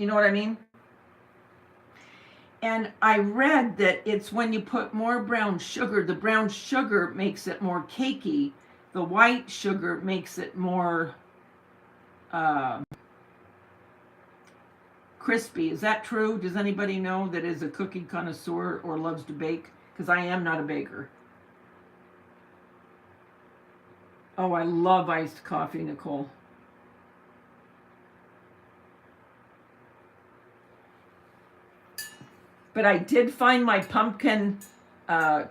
know what I mean? And I read that it's when you put more brown sugar, the brown sugar makes it more cakey. The white sugar makes it more crispy. Is that true? Does anybody know that is a cookie connoisseur or loves to bake? Because I am not a baker. Oh, I love iced coffee, Nicole. But I did find my pumpkin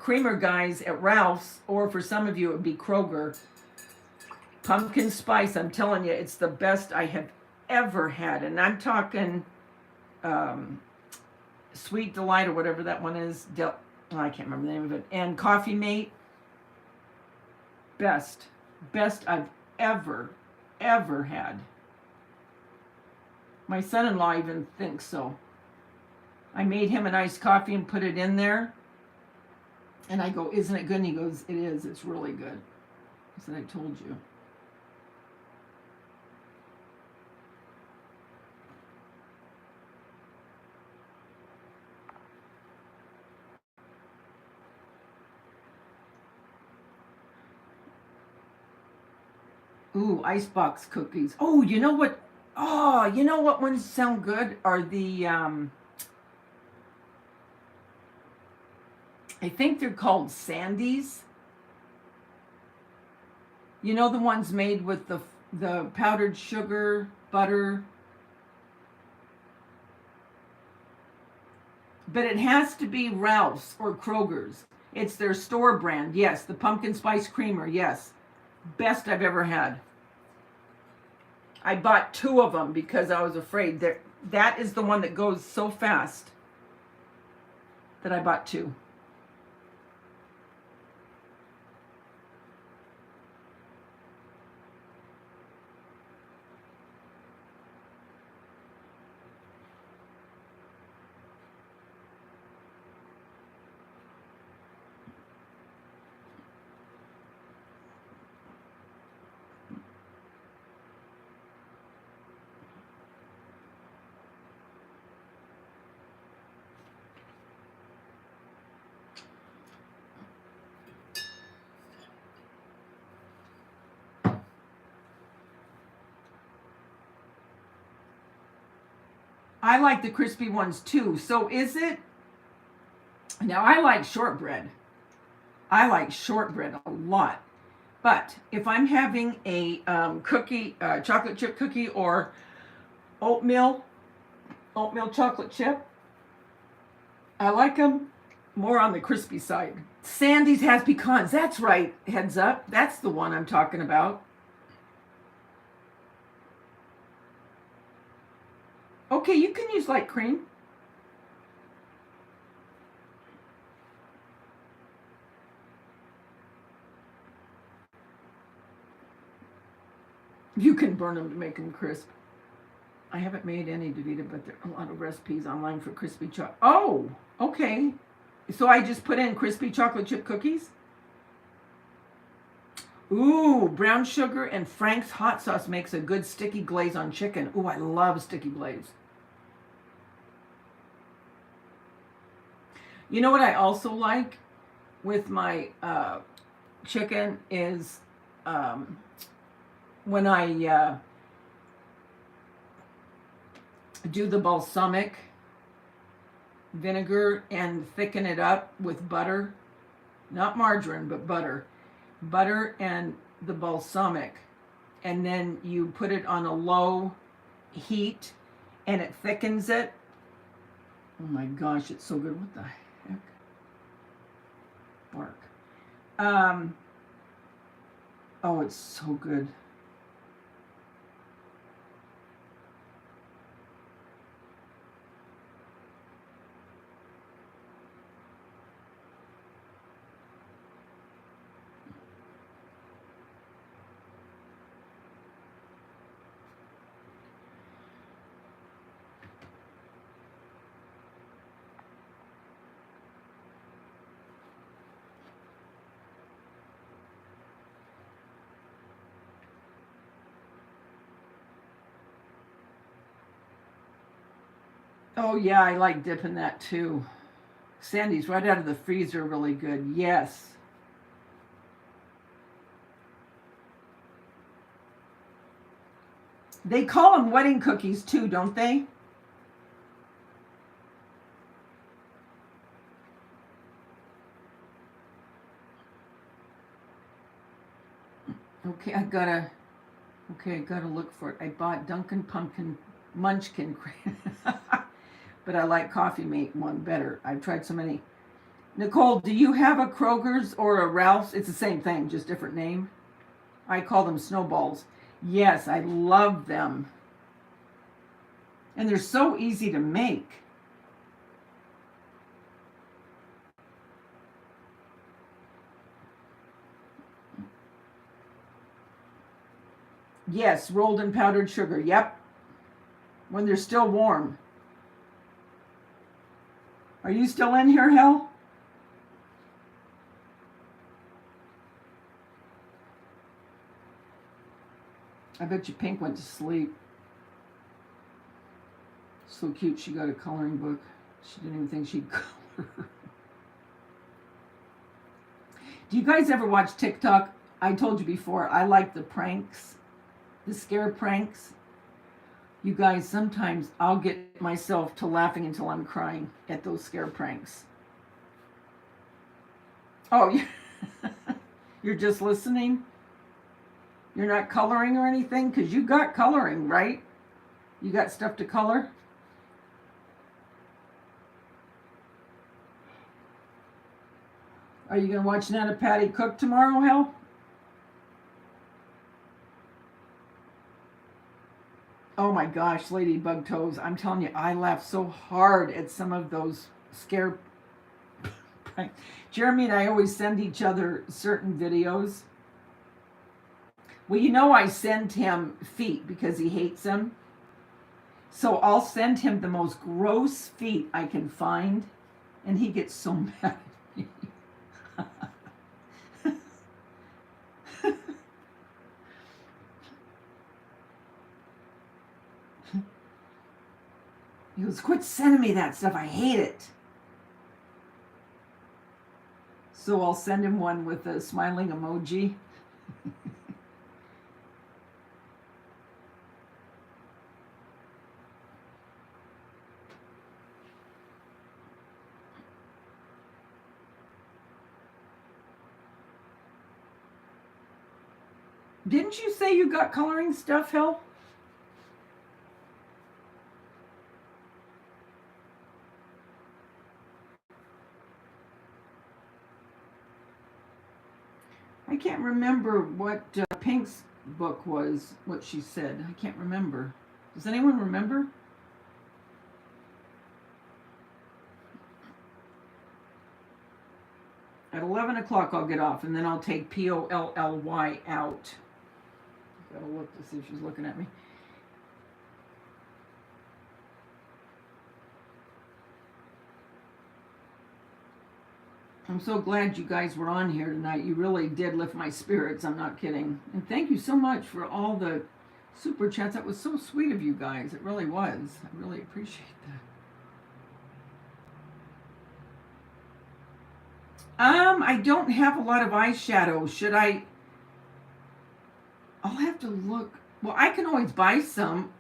creamer, guys, at Ralph's, or for some of you, it would be Kroger. Pumpkin spice, I'm telling you, it's the best I have ever had. And I'm talking Sweet Delight or whatever that one is. I can't remember the name of it. And Coffee Mate. Best I've ever had. My son-in-law even thinks so. I made him an iced coffee and put it in there. And I go, isn't it good? And he goes, it is. It's really good. I said, I told you. Ooh, icebox cookies. Oh, you know what? Oh, you know what ones sound good are the I think they're called Sandies. You know, the ones made with the powdered sugar, butter. But it has to be Ralph's or Kroger's. It's their store brand. Yes, the pumpkin spice creamer. Yes. Best I've ever had. I bought 2 of them because I was afraid that is the one that goes so fast that I bought 2. I like the crispy ones too. So is it? Now I like shortbread. I like shortbread a lot. But if I'm having a cookie, chocolate chip cookie or oatmeal chocolate chip, I like them more on the crispy side. Sandy's has pecans. That's right. Heads up. That's the one I'm talking about. Okay, you can use light cream. You can burn them to make them crisp. I haven't made any, Davida, but there are a lot of recipes online for crispy chocolate. Oh, okay. So I just put in crispy chocolate chip cookies? Ooh, brown sugar and Frank's hot sauce makes a good sticky glaze on chicken. Ooh, I love sticky glaze. You know what I also like with my chicken is when I do the balsamic vinegar and thicken it up with butter, not margarine, but butter and the balsamic, and then you put it on a low heat and it thickens it. Oh my gosh, it's so good. What the heck? Bark. Oh, it's so good. Oh yeah, I like dipping that too. Sandy's right out of the freezer, really good. Yes. They call them wedding cookies too, don't they? Okay, I gotta look for it. I bought Dunkin' Pumpkin Munchkin, but I like Coffee Mate one better. I've tried so many. Nicole, do you have a Kroger's or a Ralph's? It's the same thing, just different name. I call them snowballs. Yes, I love them. And they're so easy to make. Yes, rolled in powdered sugar. Yep. When they're still warm. Are you still in here, Hel? I bet you Pink went to sleep. So cute, she got a coloring book. She didn't even think she'd color. Do you guys ever watch TikTok? I told you before, I like the pranks, the scare pranks. You guys, sometimes I'll get myself to laughing until I'm crying at those scare pranks. Oh, you're just listening? You're not coloring or anything? Because you got coloring, right? You got stuff to color? Are you going to watch Nana Patty cook tomorrow, Hel? Oh my gosh, Ladybug Toes. I'm telling you, I laugh so hard at some of those scare pranks. Jeremy and I always send each other certain videos. Well, you know I send him feet because he hates them. So I'll send him the most gross feet I can find, and he gets so mad at me. He goes, quit sending me that stuff. I hate it. So I'll send him one with a smiling emoji. Didn't you say you got coloring stuff, Hel? I can't remember what Pink's book was, what she said. I can't remember. Does anyone remember? At 11 o'clock I'll get off, and then I'll take Polly out. Gotta look to see if she's looking at me. I'm so glad you guys were on here tonight. You really did lift my spirits. I'm not kidding. And thank you so much for all the super chats. That was so sweet of you guys. It really was. I really appreciate that. I don't have a lot of eyeshadow. Should I? I'll have to look. Well, I can always buy some.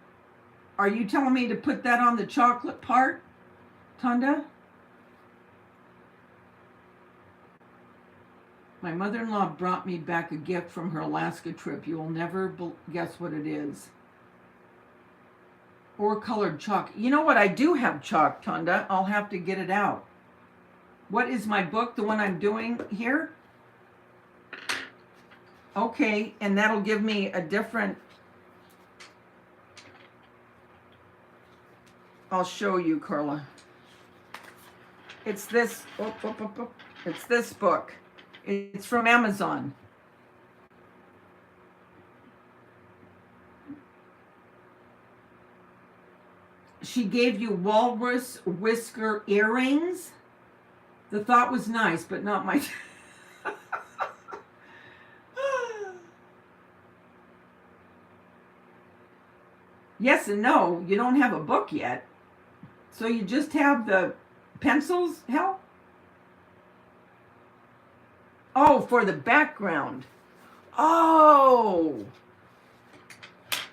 Are you telling me to put that on the chocolate part, Tanya? My mother-in-law brought me back a gift from her Alaska trip. You will never guess what it is. Or colored chalk. You know what? I do have chalk, Tanya. I'll have to get it out. What is my book, the one I'm doing here? Okay, and that'll give me a different... I'll show you, Carla. It's this... It's this book. It's from Amazon. She gave you walrus whisker earrings. The thought was nice, but not my... Yes and no. You don't have a book yet. So you just have the pencils, Hel? Oh, for the background. Oh.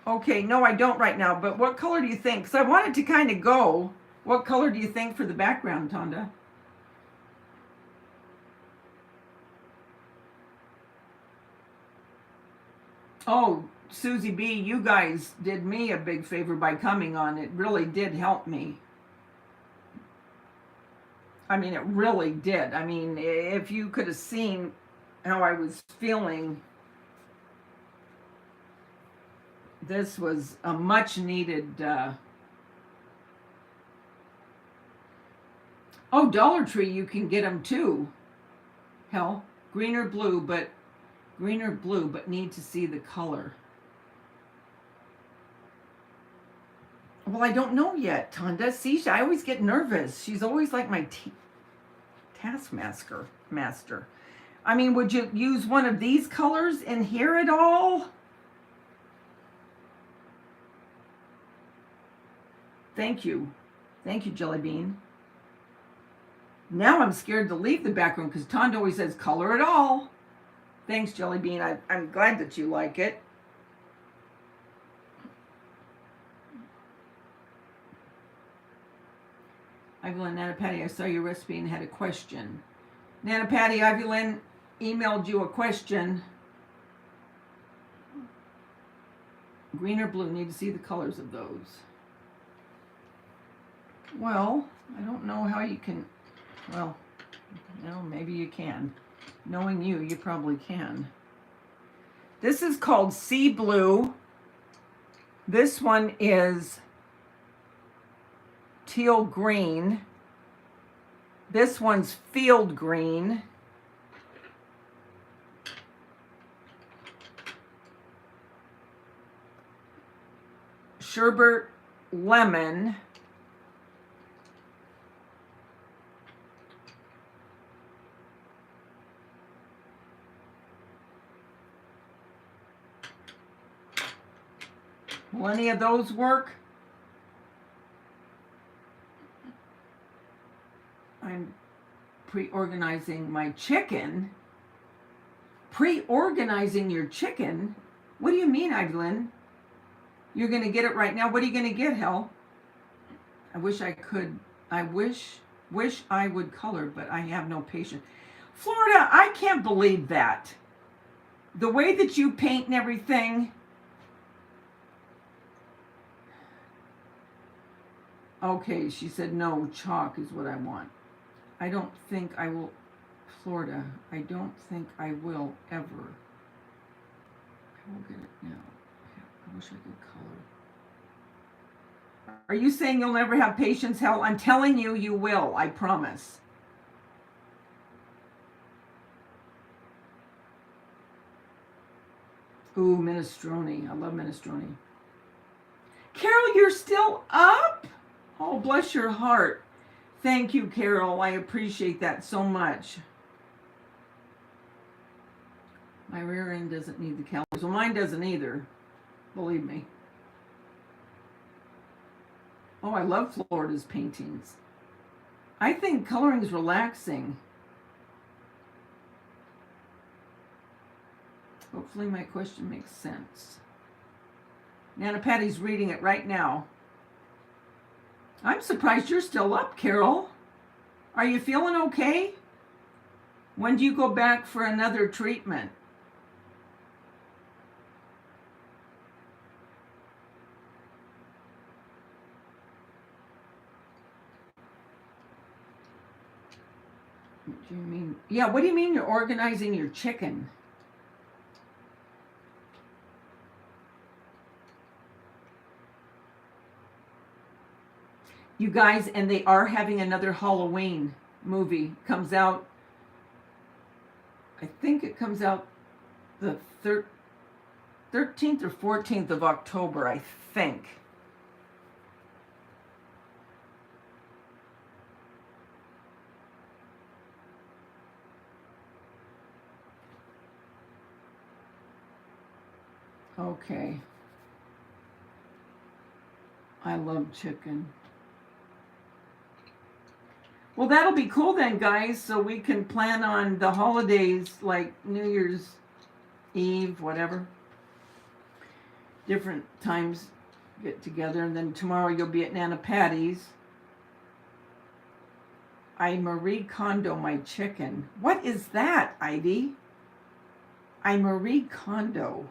Okay, no, I don't right now. But what color do you think? Because I wanted to kind of go. What color do you think for the background, Tanya? Oh, Susie B., you guys did me a big favor by coming on. It really did help me. I mean, it really did. I mean, if you could have seen how I was feeling, this was a much needed... Oh, Dollar Tree, you can get them too. Hell, green or blue, but need to see the color. Well, I don't know yet, Tonda. See, I always get nervous. She's always like my taskmaster. I mean, would you use one of these colors in here at all? Thank you. Thank you, Jelly Bean. Now I'm scared to leave the back room because Tonda always says, color it all. Thanks, Jelly Bean. I'm glad that you like it. Ivylyn, Nana Patty, I saw your recipe and had a question. Nana Patty, Ivylyn emailed you a question. Green or blue? Need to see the colors of those. Well, I don't know how you can. Well, no, maybe you can. Knowing you, you probably can. This is called Sea Blue. This one is teal green. This one's field green. Sherbet lemon. Will any of those work? I'm pre-organizing my chicken. Pre-organizing your chicken? What do you mean, Evelyn? You're going to get it right now? What are you going to get, Hel? I wish I could. I wish I would color, but I have no patience. Florida, I can't believe that. The way that you paint and everything. Okay, she said no, chalk is what I want. I don't think I will, Florida, I don't think I will ever. I will get it now. I wish I could color. Are you saying you'll never have patience, Hel? I'm telling you, you will, I promise. Ooh, minestrone. I love minestrone. Carol, you're still up? Oh, bless your heart. Thank you, Carol. I appreciate that so much. My rear end doesn't need the calories. Well, mine doesn't either. Believe me. Oh, I love Florida's paintings. I think coloring is relaxing. Hopefully my question makes sense. Nana Patty's reading it right now. I'm surprised you're still up, Carol. Are you feeling okay? When do you go back for another treatment? What do you mean? Yeah, what do you mean you're organizing your chicken? You guys, and they are having another Halloween movie. Comes out, I think it comes out the 13th or 14th of October, I think. Okay. I love chicken. Well, that'll be cool then, guys, so we can plan on the holidays like New Year's Eve, whatever. Different times get together, and then tomorrow you'll be at Nana Patty's. I Marie Kondo my chicken. What is that, Ivy? I Marie Kondo.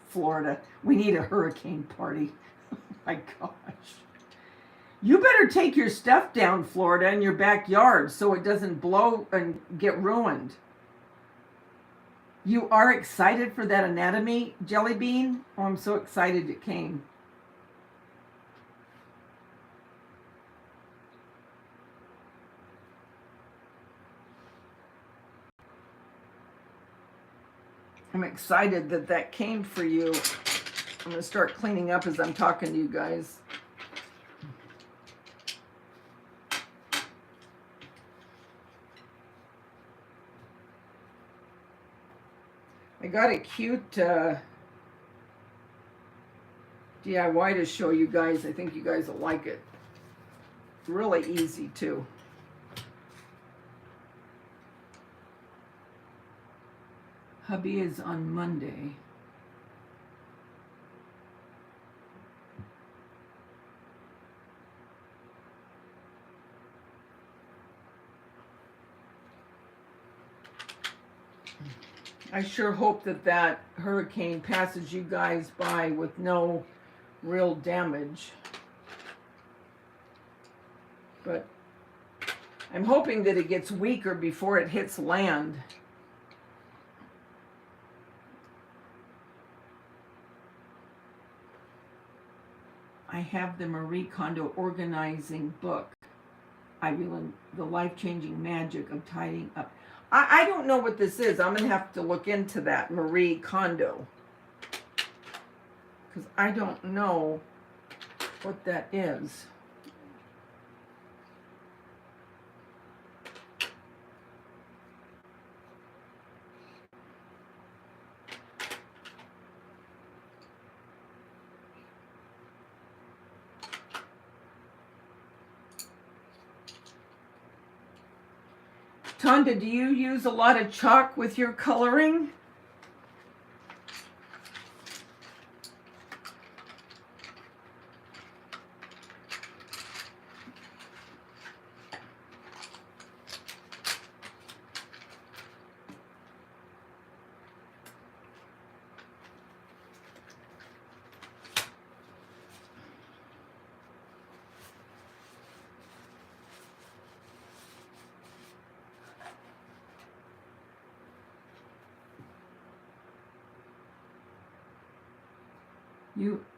Florida, we need a hurricane party. Oh my gosh. You better take your stuff down, Florida, in your backyard so it doesn't blow and get ruined. You are excited for that anatomy, Jelly Bean? Oh, I'm so excited it came. I'm excited that that came for you. I'm going to start cleaning up as I'm talking to you guys. I got a cute DIY to show you guys. I think you guys will like it. Really easy too. Hubby is on Monday. I sure hope that that hurricane passes you guys by with no real damage. But I'm hoping that it gets weaker before it hits land. I have the Marie Kondo organizing book. The life-changing magic of tidying up. I don't know what this is. I'm going to have to look into that, Marie Kondo. Because I don't know what that is. Tanya, do you use a lot of chalk with your coloring?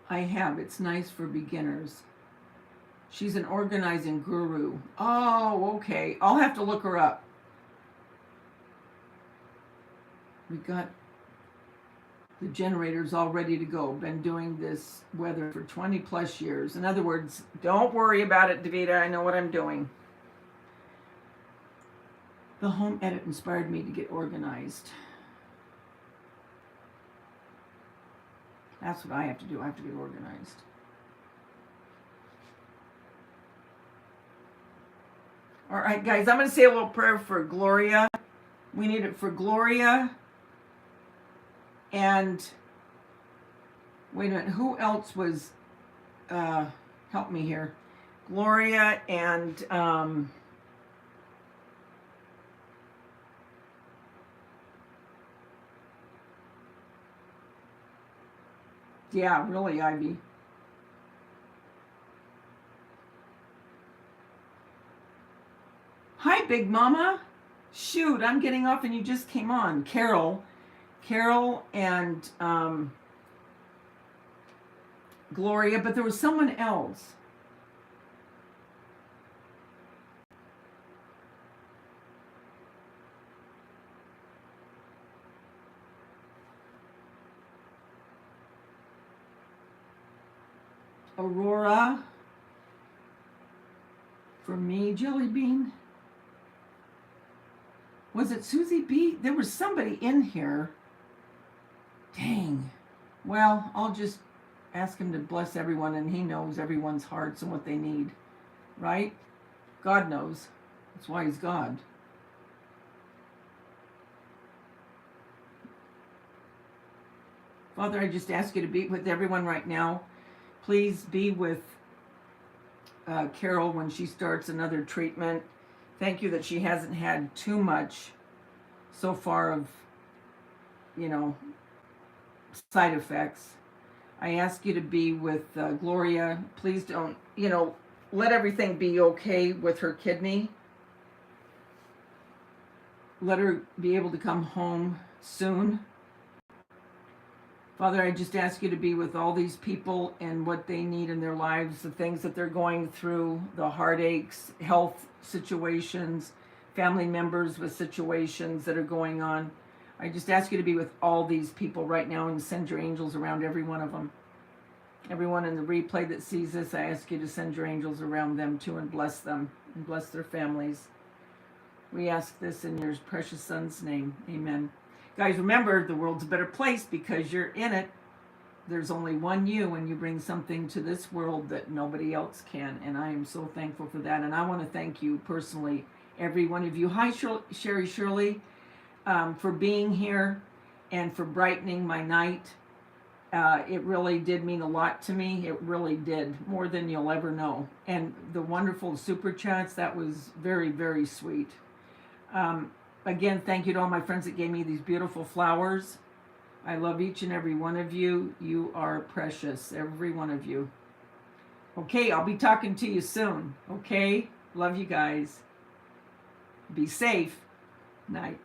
I have. It's nice for beginners. She's an organizing guru. Oh, okay. I'll have to look her up. We got the generators all ready to go. Been doing this weather for 20 plus years. In other words, don't worry about it, Davida. I know what I'm doing. The home edit inspired me to get organized. That's what I have to do. I have to get organized. All right, guys, I'm going to say a little prayer for Gloria. We need it for Gloria. And wait a minute, who else was, help me here. Gloria and, yeah, really, Ivy. Hi, Big Mama. Shoot, I'm getting off and you just came on. Carol and Gloria, but there was someone else. Aurora. For me, Jelly Bean. Was it Susie B? There was somebody in here. Dang. Well, I'll just ask him to bless everyone, and he knows everyone's hearts and what they need. Right? God knows. That's why he's God. Father, I just ask you to be with everyone right now. Please be with Carol when she starts another treatment. Thank you that she hasn't had too much so far of, side effects. I ask you to be with Gloria. Please don't, let everything be okay with her kidney. Let her be able to come home soon. Father, I just ask you to be with all these people and what they need in their lives, the things that they're going through, the heartaches, health situations, family members with situations that are going on. I just ask you to be with all these people right now and send your angels around every one of them. Everyone in the replay that sees this, I ask you to send your angels around them too and bless them and bless their families. We ask this in your precious son's name. Amen. Guys, remember, the world's a better place because you're in it. There's only one you, and you bring something to this world that nobody else can. And I am so thankful for that. And I want to thank you personally, every one of you. Hi, Sherry Shirley, for being here and for brightening my night. It really did mean a lot to me. It really did, more than you'll ever know. And the wonderful super chats, that was very, very sweet. Again, thank you to all my friends that gave me these beautiful flowers. I love each and every one of you. You are precious, every one of you. Okay, I'll be talking to you soon. Okay? Love you guys. Be safe. Night.